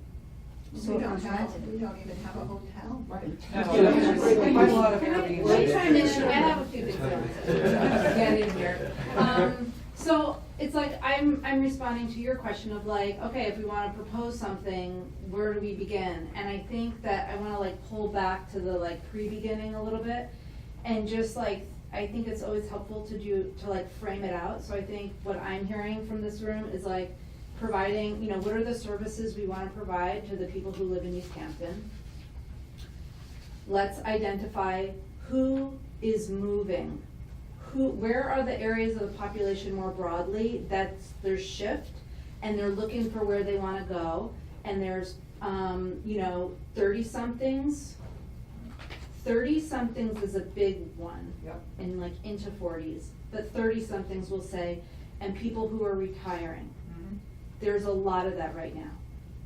We don't storefronts have, rented. we don't even have a hotel. Right. Quite a lot of Can I Airbnb. chime in? I have a few things I want to get in here. So it's like, I'm responding to your question of like, okay, if we wanna propose something, where do we begin? And I think that I wanna like pull back to the like pre-beginning a little bit and just like I think it's always helpful to like frame it out. So I think what I'm hearing from this room is like providing, you know, what are the services we wanna provide to the people who live in East Hampton? Let's identify who is moving. Where are the areas of the population more broadly that's there's shift and they're looking for where they wanna go, and there's, you know, 30-somethings. 30-somethings is a big one. Yep. And like into 40s, but 30-somethings will say, and people who are retiring. Mhm. There's a lot of that right now.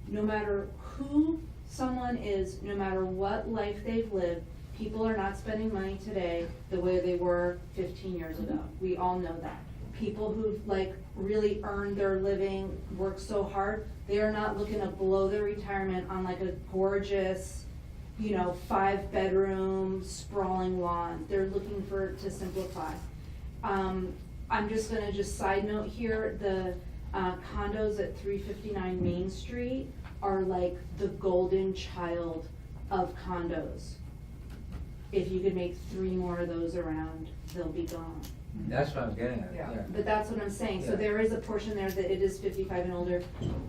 No matter who someone is, no matter what life they've lived, people are not spending money today the way they were 15 years ago. We all know that. People who like really earned their living, worked so hard, they are not looking to blow their retirement on like a gorgeous, you know, 5-bedroom sprawling lawn. They're looking to simplify. I'm just gonna side note here, the condos at 359 Main Street are like the golden child of condos. If you could make 3 more of those around, they'll be gone. That's what I'm getting at, Yeah. yeah. But that's what I'm saying, so Yeah. there is a portion there that it is 55 and older,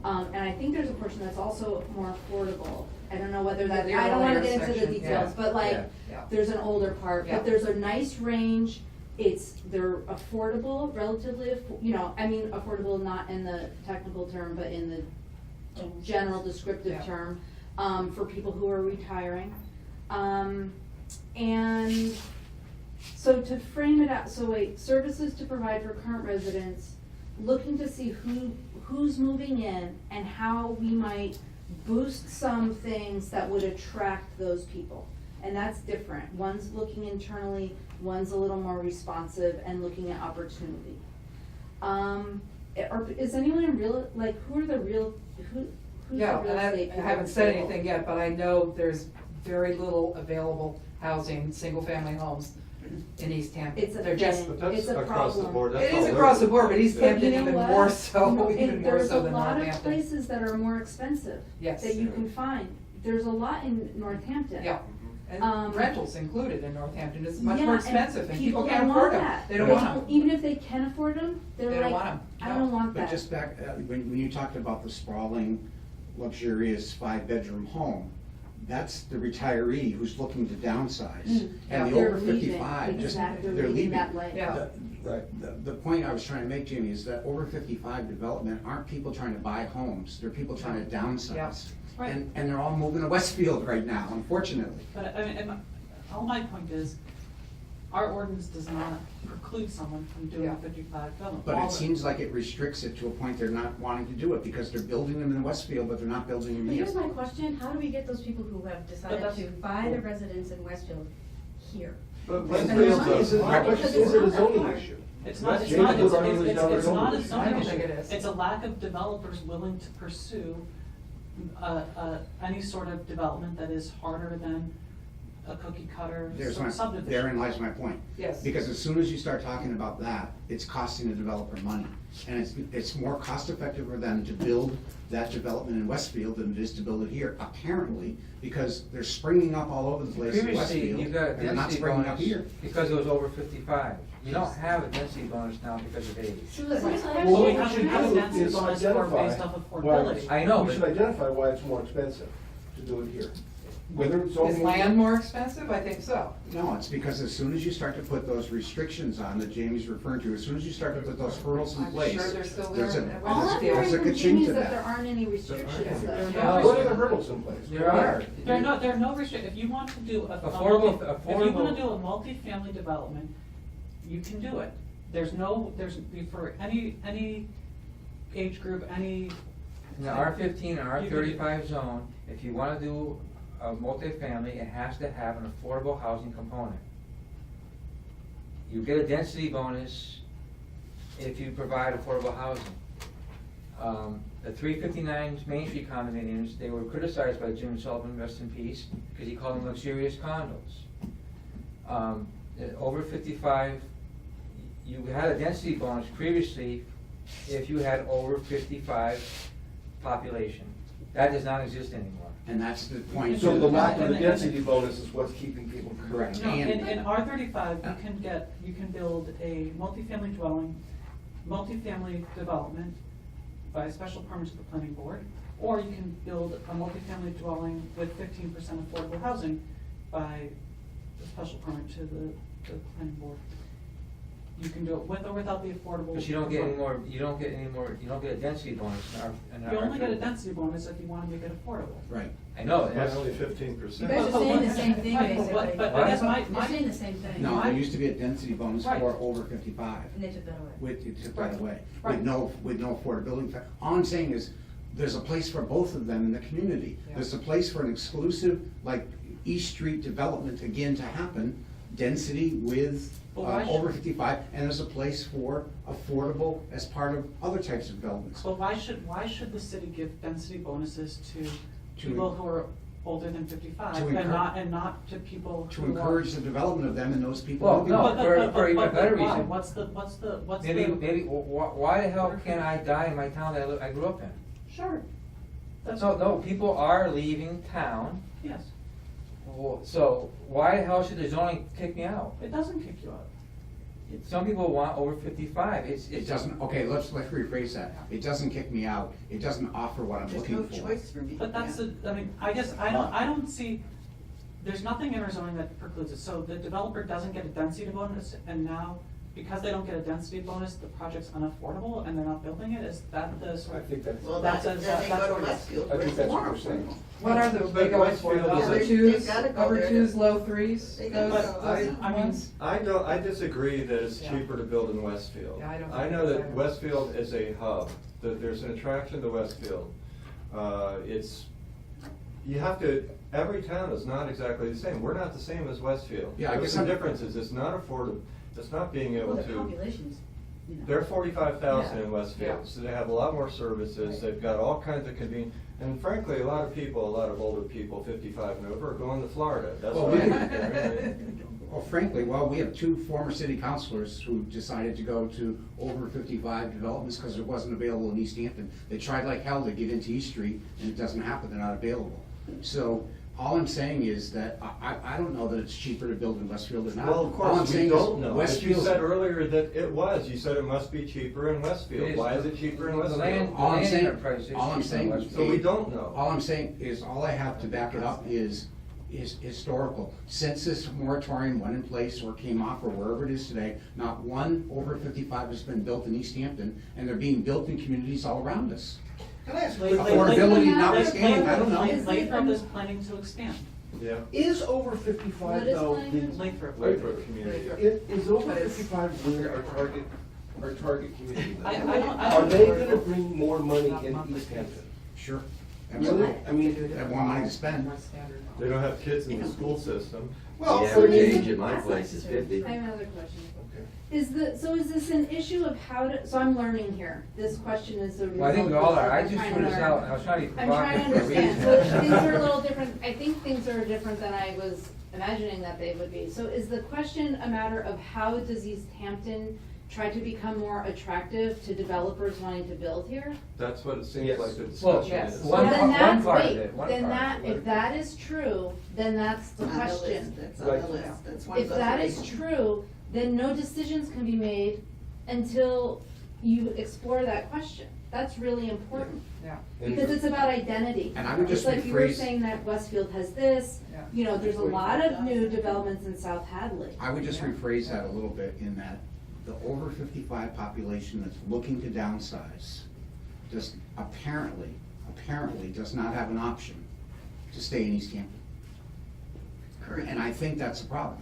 and I think there's a portion that's also more affordable. I don't know whether that, The I don't wanna earlier get into the section, details, yeah, but like, yeah. Yeah. there's an older part, Yeah. but there's a nice range. They're affordable, relatively, you know, I mean, affordable not in the technical term, but in the general descriptive Yeah. term, for people who are retiring. And so to frame it out, so wait, services to provide for current residents, looking to see who's moving in and how we might boost some things that would attract those people. And that's different. One's looking internally, one's a little more responsive and looking at opportunity. Is anyone real, like, who's the real Yeah, and estate I people? haven't said anything yet, but I know there's very little available housing, single-family homes in East Hampton. It's a They're just, thing. But that's It's a across the problem. board, that's it all is over. across the board, but East Yeah. Hampton You know even what? more so, No, even more there's so a than lot of Northampton. places that are more expensive. Yes. That you can find. There's a lot in Northampton. Yeah, Mhm. and rentals included in Northampton, it's much Yeah, more and expensive, and people don't can't want afford them. that. They don't want them. Even if they can afford them, they're They like, don't want 'em. I No. don't want that. But just back, when you talked about the sprawling, luxurious 5-bedroom home, that's the retiree who's looking to downsize. Mm. And the They're over leaving. 55, just, Exactly, they're leaving. that life. Yeah. Right. The point I was trying to make, Jamie, is that over 55 development aren't people trying to buy homes, they're people trying to downsize. Yeah. Right. And they're all moving to Westfield right now, unfortunately. But, I mean, all my point is, our ordinance does not preclude someone from doing Yeah. a 55 development. But All it the- seems like it restricts it to a point they're not wanting to do it, because they're building them in Westfield, but they're not building them But here. here's my question, how do we get those people who have decided that's- to buy the residence in Westfield here? But Westfield is it, Right. is it a zoning issue? It's not, it's James not, was arguing it's not a it's not a zoning issue. zoning I don't issue. think it is. It's a lack of developers willing to pursue, any sort of development that is harder than a cookie cutter subdivision. Therein lies my point. Yes. Because as soon as you start talking about that, it's costing the developer money. And it's more cost effective for them to build that development in Westfield than it is to build it here, apparently, because they're springing up all over the place in Previously, Westfield, you got a and they're not density springing up bonus here. because it was over 55. You don't have a density bonus now because of age. So the reason I Well, we was- have to have a do density is bonus for identify based off why- affordability. I know, We but- should identify why it's more expensive to do it here. Whether it's zoning. Is land more expensive? I think so. No, it's because as soon as you start to put those restrictions on that Jamie's referring to, as soon as you start to put those hurdles in I'm place, sure they're still there's a, there. All I'm there's hearing a from ka-ching Jimmy to is that there that. aren't any restrictions. Yeah. What are the hurdles in place? There are. There are no if you want to do a. Affordable- If you wanna affordable- do a multifamily development, you can do it. There's for any age group, any. In the R15 and You can- R35 zone, if you wanna do a multifamily, it has to have an affordable housing component. You get a density bonus if you provide affordable housing. The 359 Main Street condominiums, they were criticized by Jim Sullivan, rest in peace, because he called them luxurious condos. Over 55, you had a density bonus previously if you had over 55 population. That does not exist anymore. And that's the point. So the lack of the density bonus is what's keeping people. Correct. No, And- in R35, you can build a multifamily dwelling, multifamily development by a special permit to the planning board, or you can build a multifamily dwelling with 15% affordable housing by a special permit to the planning board. You can do it with or without the affordable. But you don't get any more, you don't get a density bonus in our. You only get a density bonus if you want to make it affordable. Right. I know, That's that's, only 15%. You guys are saying the same thing, Right, basically. but I guess You're saying the same thing. No, there used to be a density bonus Right. for over 55. And they took that away. With, it took that Right. away, Right. with no affordability. All I'm saying is, there's a place for both of them in the community. Yeah. There's a place for an exclusive, like, East Street development again to happen, density with, Well, why over should- 55, and there's a place for affordable as part of other types of developments. But why should the city give density bonuses to To- people who are older than 55 To and not to people To who are? encourage the development of them and those people. Well, moving. no, But- for even a better why? reason. What's the? maybe, why the hell can't I die in my town that I grew up in? Sure. That's, No, people are leaving town, yes, so why the hell should the zoning kick me out? it doesn't kick you out. Some people want over 55, It doesn't, okay, let's rephrase that. It doesn't kick me out, it doesn't offer what I'm There's looking no for. choice for me. But that's yeah. I mean, I guess, I don't see, there's nothing in our zoning that precludes it. So the developer doesn't get a density bonus, and now, because they don't get a density bonus, the project's unaffordable and they're not building it, is that the sort I of? think that's. Well, That's then a- they that's go what to it is. Westfield, I where think it's that's more what you're saying. affordable. What are the, But they go Westfield for, is upper a- twos, They've gotta go upper there twos, to- low threes? They gotta Those- go. those I mean, ones? I disagree that it's Yeah. cheaper to build in Westfield. Yeah, I don't I think know it's that either. Westfield is a hub, that there's an attraction to Westfield. You have to, every town is not exactly the same. We're not the same as Westfield. Yeah, I There's guess some I'm- differences. It's not affordable, it's not being Well, able the to. populations, you know. They're 45,000 in Yeah. Westfield, Yeah. so they have a lot more services, Right. they've got all kinds of and frankly, a lot of people, a lot of older people, 55 and over, are going to Florida. That's Well, why. Well, frankly, we have two former city councilors who decided to go to over 55 developments because it wasn't available in East Hampton. They tried like hell to get into East Street, and it doesn't happen, they're not available. So, all I'm saying is that I don't know that it's cheaper to build in Westfield or not. Well, of All I'm course, we saying is don't know. As you Westfield- said earlier that it was, you said it must be cheaper in Westfield. Why is it cheaper in The Westfield? land- All I'm land saying, enterprise is all I'm cheaper in saying. Westfield. So we don't know. All I'm saying is, all I have to back it up is historical. Since this moratorium went in place or came off or wherever it is today, not one over 55 has been built in East Hampton, and they're being built in communities all around us. Can I ask, Affordability notwithstanding, I don't know. Lathrop is planning to expand. Yeah. is over 55 What is though, planning? Lathrop. Lathrop community. is over 55 where our target community? I don't- Are they gonna bring more money in East Hampton? Sure. Really? Absolutely. I mean, They have more money to spend. More standard. They don't have kids in the school system. well, So average is age it- at my place is 50. I have another question. okay. Is this an issue of how to, so I'm learning here, this question is the result. Well, I think we all are, I of just trying threw to this learn. out, I was trying to be I'm trying to provocative for a understand, so reason. things are a little different, I think things are different than I was imagining that they would be. So is the question a matter of how does East Hampton try to become more attractive to developers wanting to build here? That's what it seems Yes. like the Well, discussion yes. is. One Then part- that's- part of wait, it, one then part that, of it. if that is true, then that's the On the list, question. that's on Right. the list, that's one of If those. that is things. true, then no decisions can be made until you explore that question. That's really important, Yeah, because it's about identity. And I would just like you were rephrase- saying that Westfield has this, yeah. you know, there's a lot of new developments in South Hadley. I would just rephrase that a little bit in that the over 55 population that's looking to downsize just apparently does not have an option to stay in East Hampton. Correct. And I think that's a problem,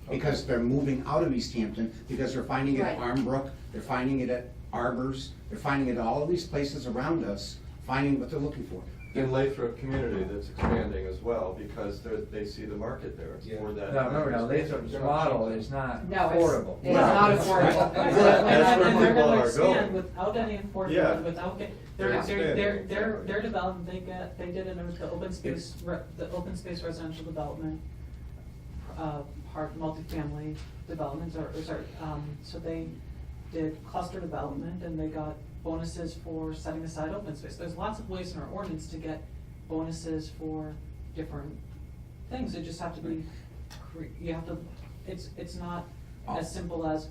because they're moving out of East Hampton, because they're finding it at Right. Armbrook, they're finding it at Arbors, they're finding it at all of these places around us, finding what they're looking for. In Lathrop community that's expanding as well, because they see the market there for that. Now, remember, now, Lathrop's model is not No, it's- affordable. it's not affordable. That's And where they're people gonna are expand going. without any Yeah. enforcement, without, They're expanding. their development, they did it with the open space, the open space residential development, part multifamily developments, so they did cluster development, and they got bonuses for setting aside open space. There's lots of ways in our ordinance to get bonuses for different things. They just have to be, you have to, it's not as simple as,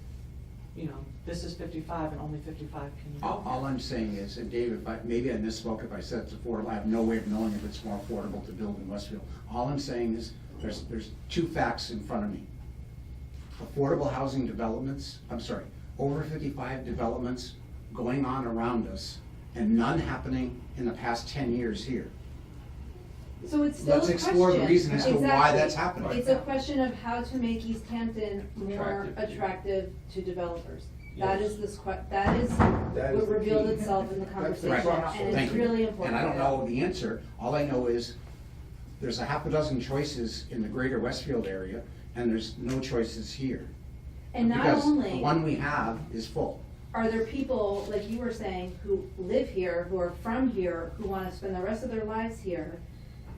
you know, this is 55 and only 55 can. All I'm saying is, and Dave, maybe I misspoke if I said it's affordable, I have no way of knowing if it's more affordable to build in Westfield. All I'm saying is, there's two facts in front of me. Affordable housing developments, over 55 developments going on around us, and none happening in the past 10 years here. So it's still a Let's question. explore the reason as to why Exactly. that's happening. It's a question of how to make East Hampton more Attractive. attractive to developers. Yes. That is that is That is what the revealed key. itself in the That's the conversation, crux. and Thank it's you. really important. And I don't know the answer, all I know is, there's a half a dozen choices in the greater Westfield area, and there's no choices here. And not Because the only one we have is full. are there people, like you were saying, who live here, who are from here, who wanna spend the rest of their lives here.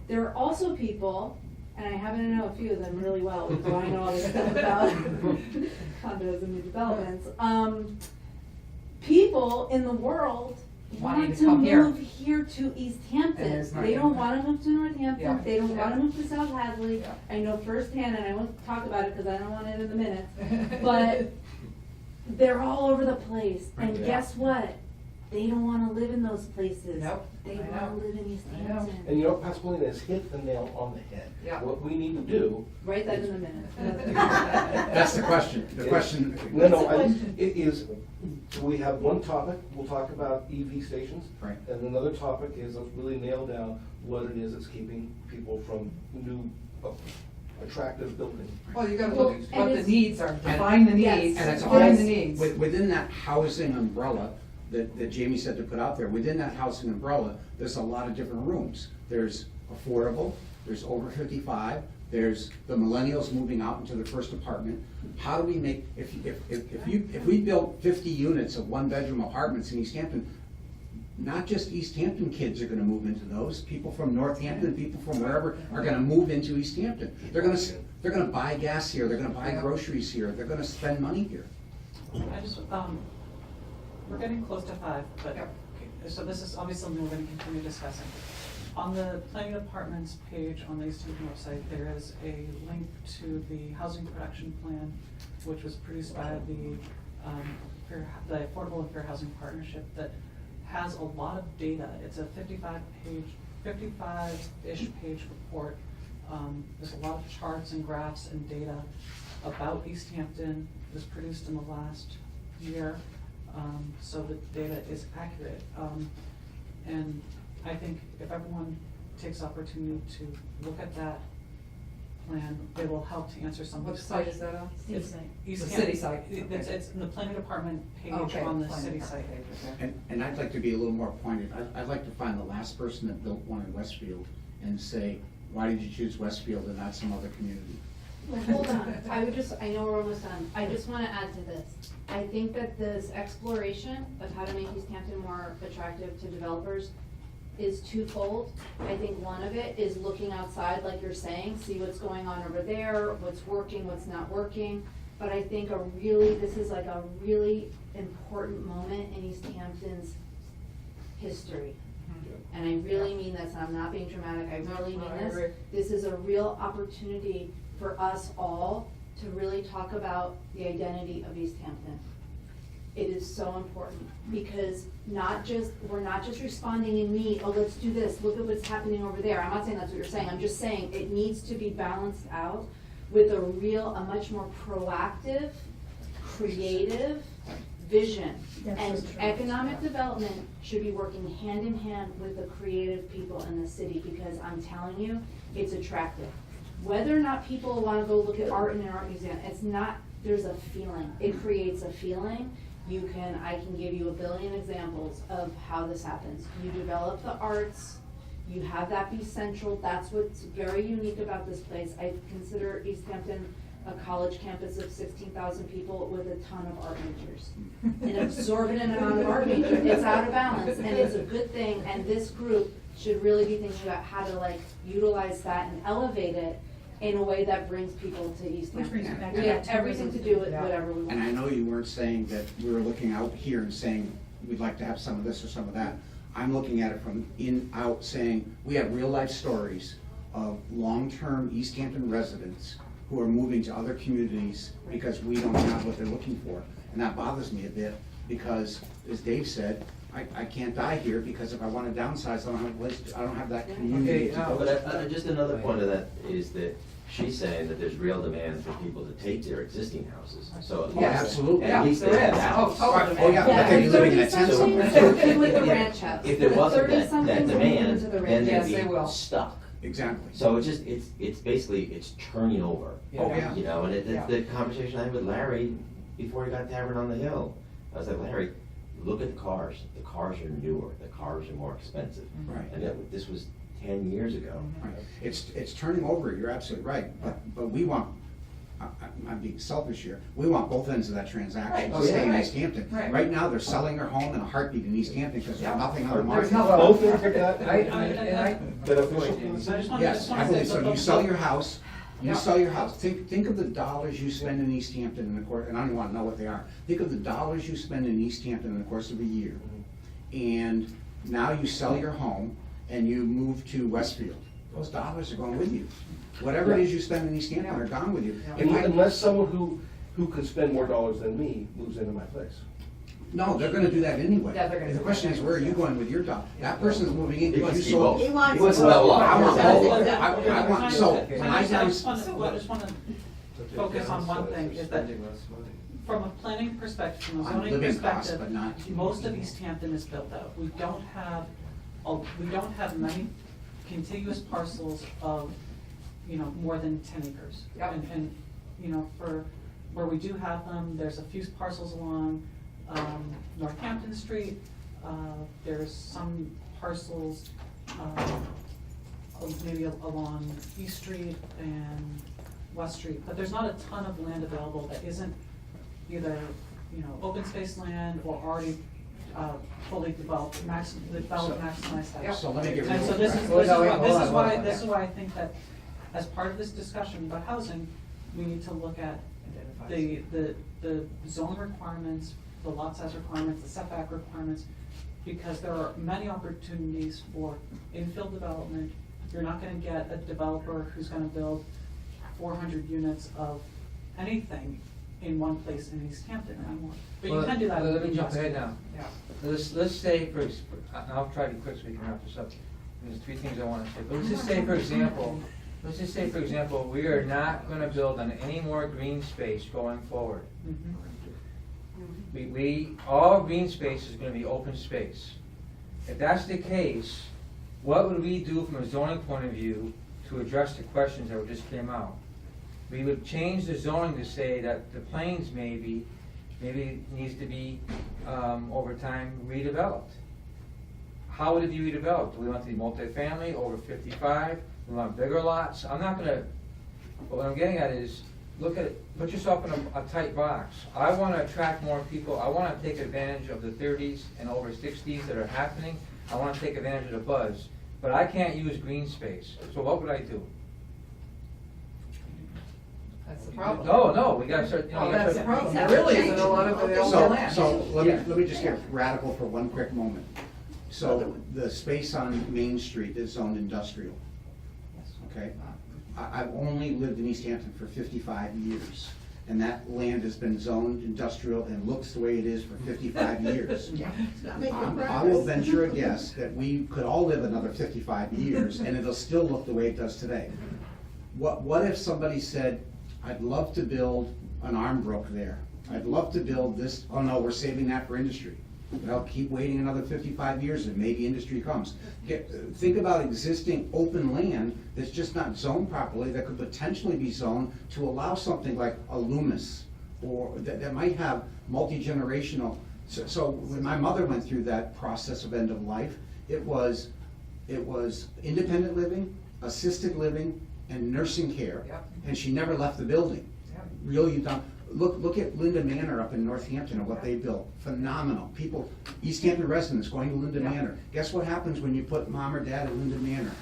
There are also people, and I happen to know a few of them really well, so I know all this stuff about condos and new developments. People in the world Wanting want to to come here. move here to East And Hampton. there's not They gonna- don't wanna move to Northampton, Yeah. they don't Yeah. wanna move to South Hadley. Yeah. I know firsthand, and I won't talk about it because I don't want it in the minutes, but they're all over the place, and Right. guess what? They don't wanna live in those places. Nope. They I wanna know. live in East I know. Hampton. And you know, Pasqualina has hit the nail on the head. Yeah. What we need to do. Write that in the minutes. That's the question, No, What's the I, question? it is, we have one topic, we'll talk about EV stations. Right. And another topic is to really nail down what it is that's keeping people from new, attractive building. Well, you gotta Well, look at and what the it's- needs are, define the Yes. needs, And it's define all, the needs. within that housing umbrella that Jamie said to put out there, within that housing umbrella, there's a lot of different rooms. There's affordable, there's over 55, there's the millennials moving out into their first apartment. How do we make, if we built 50 units of one-bedroom apartments in East Hampton, not just East Hampton kids are gonna move into those, people from Northampton, people from wherever are gonna move into East Hampton. They're gonna buy gas here, they're gonna buy groceries here, they're gonna spend money here. I just, we're getting close to 5, but, so this is obviously something we're gonna continue discussing. On the planning department's page on the East Hampton website, there is a link to the housing production plan, which was produced by the Affordable and Fair Housing Partnership, that has a lot of data. It's a 55-ish page report. There's a lot of charts and graphs and data about East Hampton. It was produced in the last year, so the data is accurate. And I think if everyone takes opportunity to look at that plan, it will help to answer some of What these site questions. is that on? It's East The Hampton. city site, okay. It's in the planning department page Okay, on the planning city department site. page, okay. And I'd like to be a little more pointed. I'd like to find the last person that built one in Westfield and say, why did you choose Westfield and not some other community? Well, hold on, I know we're almost done, I just wanna add to this. I think that this exploration of how to make East Hampton more attractive to developers is twofold. I think one of it is looking outside, like you're saying, see what's going on over there, what's working, what's not working. But I think this is like a really important moment in East Hampton's history. And I really mean this, and I'm not being dramatic, I really No, mean I this. agree. This is a real opportunity for us all to really talk about the identity of East Hampton. It is so important, because we're not just responding in need, oh, let's do this, look at what's happening over there. I'm not saying that's what you're saying, I'm just saying it needs to be balanced out with a much more proactive, creative vision. That's And so true. economic development should be working hand in hand with the creative people in the city, because I'm telling you, it's attractive. Whether or not people wanna go look at art in an art museum, it's not, there's a feeling, it creates a feeling. I can give you a billion examples of how this happens. You develop the arts, you have that be central, that's what's very unique about this place. I consider East Hampton a college campus of 16,000 people with a ton of art majors. An exorbitant amount of art majors, it's out of balance, and it's a good thing, and this group should really be thinking about how to utilize that and elevate it in a way that brings people to East Which Hampton. brings me back We to have that everything to do with Yeah. whatever we And I want. know you weren't saying that we were looking out here and saying, we'd like to have some of this or some of that. I'm looking at it from in, out, saying, we have real-life stories of long-term East Hampton residents who are moving to other communities because we don't have what they're looking for. And that bothers me a bit, because, as Dave said, I can't die here, because if I want to downsize, I don't have a place, I don't have that community to go. But just another point of that is that she's saying that there's real demand for people to take their existing houses, so. at Yeah, least- absolutely. At least they there have is. that. Oh, totally. Oh, yeah, Yeah, they could be living in a and tent 30-somethings somewhere. will be with the Yeah, ranch house. If there wasn't that 30-somethings will move demand, into the then ranch they'd Yes, they will. be stuck. Exactly. So it's just, it's basically, it's turning over. Oh, yeah. You know, and it's Yeah. the conversation I had with Larry before he got Tavern on the Hill. I was like, Larry, look at the cars. The cars are newer, the cars are more expensive. Right. And this was 10 years ago. Right. It's turning over, you're absolutely right, but we want, I'm being selfish here, we want both ends of that transaction Right. to stay in Right. East Hampton. Right. Right now, they're selling their home in a heartbeat in East Hampton because there's nothing on the market. There's no- Both things like that? I Beneficial? Yes, I believe so. You sell your house, you Yeah. sell your house. Think of the dollars you spend in East Hampton in the course, and I don't even wanna know what they are. Think of the dollars you spend in East Hampton in the course of a year. And now you sell your home and you move to Westfield. Those dollars are going with you. Whatever it is you spend in East Hampton are gone with you. If I- Unless someone who can spend more dollars than me moves into my place. No, they're gonna do that anyway. Yeah, they're gonna The do question that is, where are you anyway. going with your dollar? That person's moving in He because wants you to keep sold. both. He wants. He wants to level up. I want both. Exactly. I want, so, Okay. when I I just down, wanna focus on one thing, is that from a planning perspective, from a On zoning living costs, perspective, but not- most of East Hampton is built out. We don't have many contiguous parcels of, more than 10 acres. Yep. And, for, where we do have them, there's a few parcels along, Northampton Street. There's some parcels, maybe along East Street and West Street, but there's not a ton of land available that isn't either, open space land or already, fully developed, maximize that. so let me get rid And of so it. this is, Well, this is no, wait, why, hold on. this is why I think that as part of this discussion about housing, we need to look at the zone requirements, the lot size requirements, the setback requirements, because there are many opportunities for infill development. You're not gonna get a developer who's gonna build 400 units of anything in one place in East Hampton anymore. But you Well, can do that. Let me in jump West ahead Hampton. now. Yeah. Let's say, I'll try to be quick so we can wrap this up. There's 3 things I want to say. But let's just say, for example, we are not gonna build on any more green space going forward. Mhm. All green space is gonna be open space. If that's the case, what would we do from a zoning point of view to address the questions that just came out? We would change the zoning to say that the plains maybe needs to be, over time, redeveloped. How would it be redeveloped? Do we want it to be multifamily, over 55? Do we want bigger lots? I'm not gonna, but what I'm getting at is, look at it, put yourself in a tight box. I wanna attract more people, I wanna take advantage of the 30s and over 60s that are happening. I wanna take advantage of the buzz, but I can't use green space, so what would I do? That's the problem. No, we gotta start, Well, we that's gotta the start. problem. There really isn't a lot of available So, land. so let Yeah. me just get radical for one quick moment. So the space on Main Street is zoned industrial, okay? I've only lived in East Hampton for 55 years, and that land has been zoned industrial and looks the way it is for 55 years. It's not making I will progress. venture a guess that we could all live another 55 years, and it'll still look the way it does today. What if somebody said, I'd love to build an arm brook there. I'd love to build this, oh no, we're saving that for industry. Well, keep waiting another 55 years and maybe industry comes. Think about existing open land that's just not zoned properly, that could potentially be zoned to allow something like a Loomis, or that might have multi-generational. So when my mother went through that process of end of life, it was independent living, assisted living, and nursing care. Yep. And she never left the building. Yep. Really, you don't. Look at Linda Manor up in Northampton and what they built. Phenomenal. People, East Hampton residents going to Linda Yeah. Manor. Guess what happens when you put mom or dad at Linda Manor?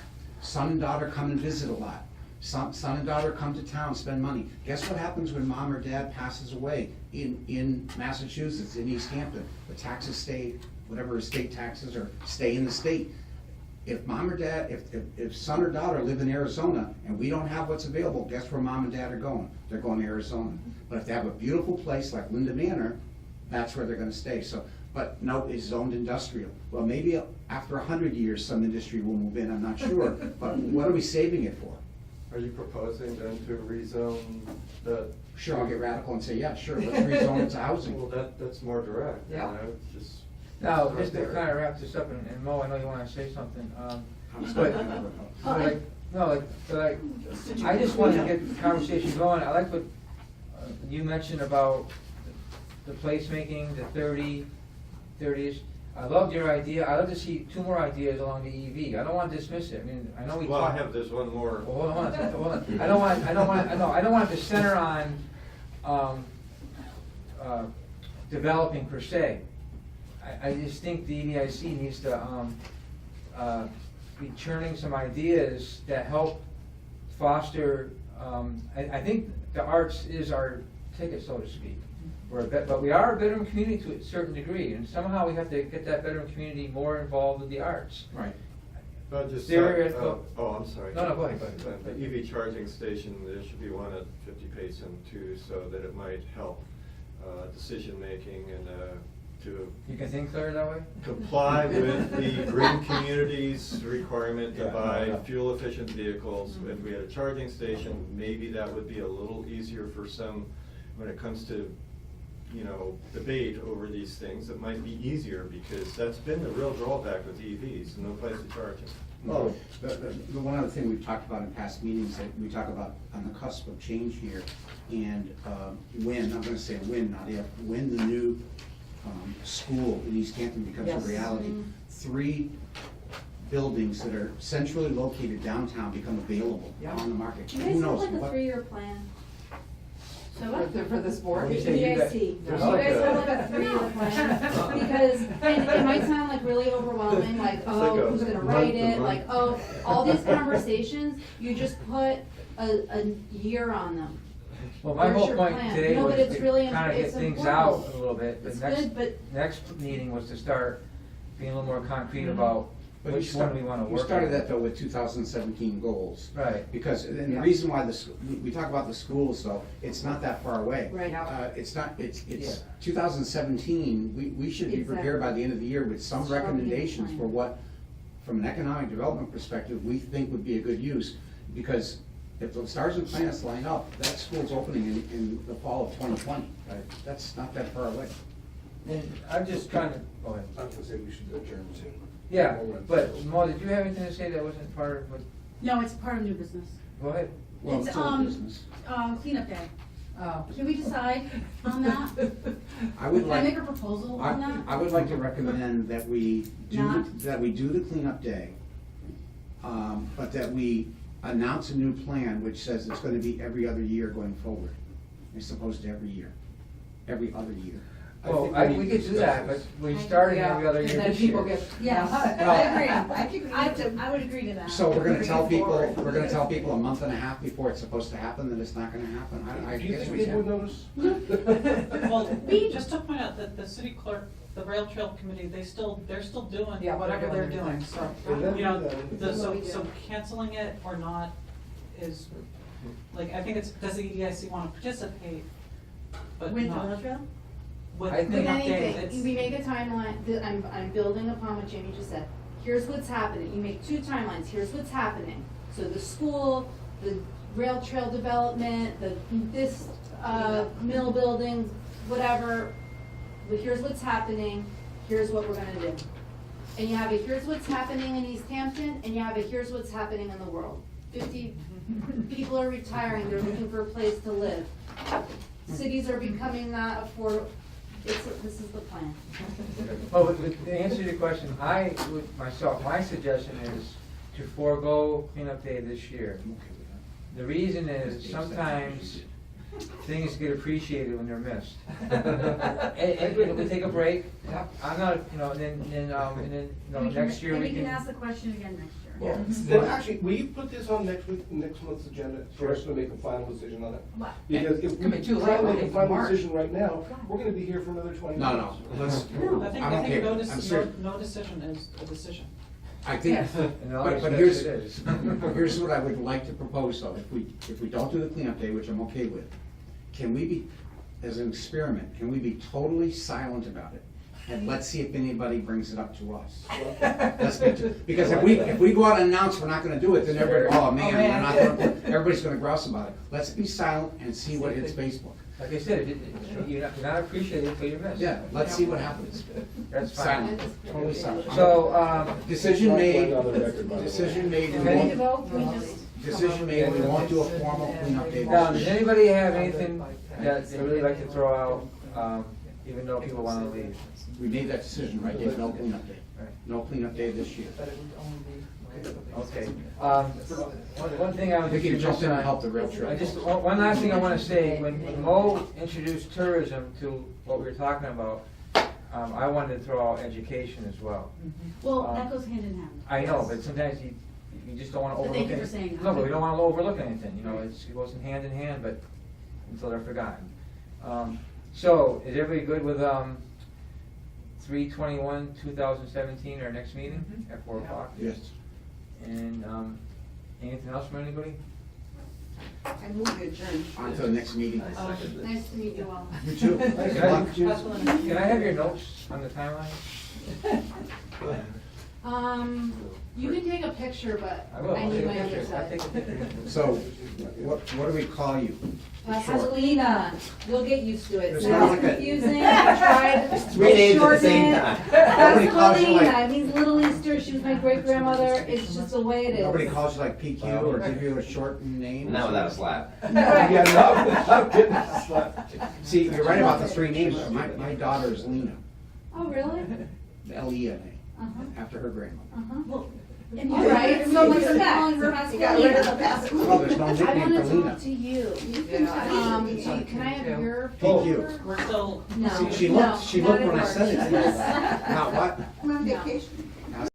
Son and daughter come and visit a lot. Son and daughter come to town, spend money. Guess what happens when mom or dad passes away? in Massachusetts, in East Hampton, the taxes stay, whatever estate taxes are, stay in the state. If mom or dad, if son or daughter live in Arizona and we don't have what's available, guess where mom and dad are going? They're going to Arizona. But if they have a beautiful place like Linda Manor, that's where they're gonna stay. So, but no, it's zoned industrial. Well, maybe after 100 years, some industry will move in, I'm not sure. But what are we saving it for? Are you proposing then to rezone that? Sure, I'll get radical and say, yeah, sure, let's rezone it to housing. Well, that's more direct, you Yeah. know, it's just. Now, start just to there. kind of wrap this up, and Mo, I know you want to say something. I'm But, sorry. I just wanted to get the conversation going. I like what you mentioned about the placemaking, the 30-ish. I loved your idea. I'd love to see 2 more ideas along the EV. I don't want to dismiss it. I mean, I know we Well, talked. there's one more. Well, hold on. I don't want it to center on, developing per se. I just think the EDIC needs to, be churning some ideas that help foster, I think the arts is our ticket, so to speak. But we are a veteran community to a certain degree, and somehow we have to get that veteran community more involved with the arts. Right. Well, just, Theoretical- I'm sorry. No, go ahead. The EV charging station, there should be one at 50 Payson too, so that it might help decision-making and to You can think clearer that way? comply with the green communities requirement to Yeah, buy yeah. fuel-efficient vehicles. If we had a charging station, maybe that would be a little easier for some, when it comes to, you know, debate over these things. It might be easier, because that's been the real drawback with EVs, no place to charge them. Well, the one other thing we've talked about in past meetings, that we talk about on the cusp of change here, and when, I'm gonna say when, not if, when the new school in East Hampton becomes Yes. a reality, 3 buildings that are centrally located downtown become available Yeah. on the market. Do you Who guys knows have like a what- 3-year plan? So For this board? What do you say, you got- EDIC. You there's guys like have a- like a 3-year plan? Because, and it might sound like really overwhelming, like, oh, who's gonna write it, like, oh, all these conversations, you just put a year on them. Well, my Where's whole your point plan? today No, was but it's to really kind of get it's things important. out a little bit. It's The good, but next meeting was to start being a little more concrete Mm-hmm. about But which one we want to work on. You started that though with 2017 goals. Right. Because, and the Yeah. reason why we talk about the schools though, it's not that far away. Right. It's not, it's Yeah. 2017, we should be prepared by the end of the year with some Strong recommendations plan. for what, from an economic development perspective, we think would be a good use. Because if the stars and planets line up, that school's opening in the fall of 2020. Right. That's not that far away. And I'm just trying to, go ahead. I was gonna say we should adjourn soon. Yeah, but Mo, did you have anything to say that wasn't part of what, No, it's part of new business. go ahead. Well, It's, it's all business. Cleanup day. Oh. Can we decide on that? I would Can I like. make a proposal on that? I would like to recommend that we do, Not- that we do the cleanup day, but that we announce a new plan which says it's gonna be every other year going forward, as opposed to every year, every other year. Well, think we we need could to do that, discuss but we started every other year And then this year. people get. Yes, Well- I agree. I would agree to that. So we're gonna tell people, Forward. we're gonna tell people a month and a half before it's supposed to happen that it's not gonna happen. I Do you guess think we people can. notice? Well, just to point out that the city clerk, the rail trail committee, they're still doing Yeah, whatever they're they're doing doing, their so, thing. you know, That's so, what we so do. canceling it or not is, like, I think it's, does the EDIC wanna participate, but With the not. rail trail? With I think- With cleanup day, anything, it's- we make a timeline, I'm building upon what Jamie just said. Here's what's happening, you make 2 timelines, here's what's happening. So the school, the rail trail development, this, mill building, whatever. But here's what's happening, here's what we're gonna do. And you have a here's what's happening in East Hampton, and you have a here's what's happening in the world. 50 people are retiring, they're looking for a place to live. Cities are becoming not affordable. This is the plan. Well, but to answer your question, my suggestion is to forego cleanup day this year. The reason is sometimes things get appreciated when they're missed. And we take a break. Yeah. I'm not, and then, next year we And you can. can ask the question again next year. Well, actually, will you put this on next month's agenda for us to make a final decision on it? What? Because if Could be we too try to late, make a like final March. decision right now, we're gonna be here for another 20 No, minutes. no, let's, I think I'm okay, I'm serious. no decision is a decision. I think, Yes. In all but respects, here's, it is. here's what I would like to propose though, if we don't do the cleanup day, which I'm okay with, can we be, as an experiment, can we be totally silent about it? And let's see if anybody brings it up to us. Because if we go out and announce we're not gonna do it, then everybody, oh man, we're not gonna, everybody's gonna grouse about it. Let's be silent and see what hits Facebook. Like I said, you're not appreciated until you're missed. Yeah, let's see what happens. That's fine. Silent, totally silent. So, Decision made, On the record, by the way. decision made, we Ready to won't, vote? We just- decision made, we won't do a formal cleanup day. now, does this year. anybody have anything that they really like to throw out, even though people wanna leave? We made that decision, right, Dave, no cleanup day. Right. No cleanup day this year. But it would only be. Okay, one thing I was. We can just jump in and on- help the rail trail. I just, one last thing I wanna say, when Mo introduced tourism to what we were talking about, I wanted to throw out education as well. Well, that goes hand in hand. I know, but sometimes you just don't wanna But overlook thank you anything. for saying that. No, but we don't wanna overlook anything, it goes in hand, but until they're forgotten. So, is everybody good with, 3/21/2017, our next meeting at 4 o'clock? Yes. And, anything else from anybody? I move to adjourn. On to the next meeting. Nice to meet you all. You too. Good luck. Can I have your notes on the timeline? You can take a picture, but I will, I I'll need take a my picture, other I'll take a side. picture. So, what do we call you? Pasolina, you'll get used to it. There's Sounds not like a- confusing, I tried. Three names at the same shorten it. time. Nobody calls you like- Pasolina, it means Little Easter, she was my great grandmother, it's just the way it is. Nobody calls you like PQ or give you a shortened name? Not without a slap. Yeah, no, I'm getting slapped. See, you're right about the three names. My daughter is Lena, Oh, really? L-E-N-A, Uh-huh, after her grandmother. uh-huh. Well, And you're right, so much You're calling her You got rid of the Pasolina. passport. Oh, there's no I nickname wanna for Lena. talk to you. Yeah. Can I have your PQ. phone? We're still, No, See, she no, looked not when I at said work. it. Not what? I'm on vacation.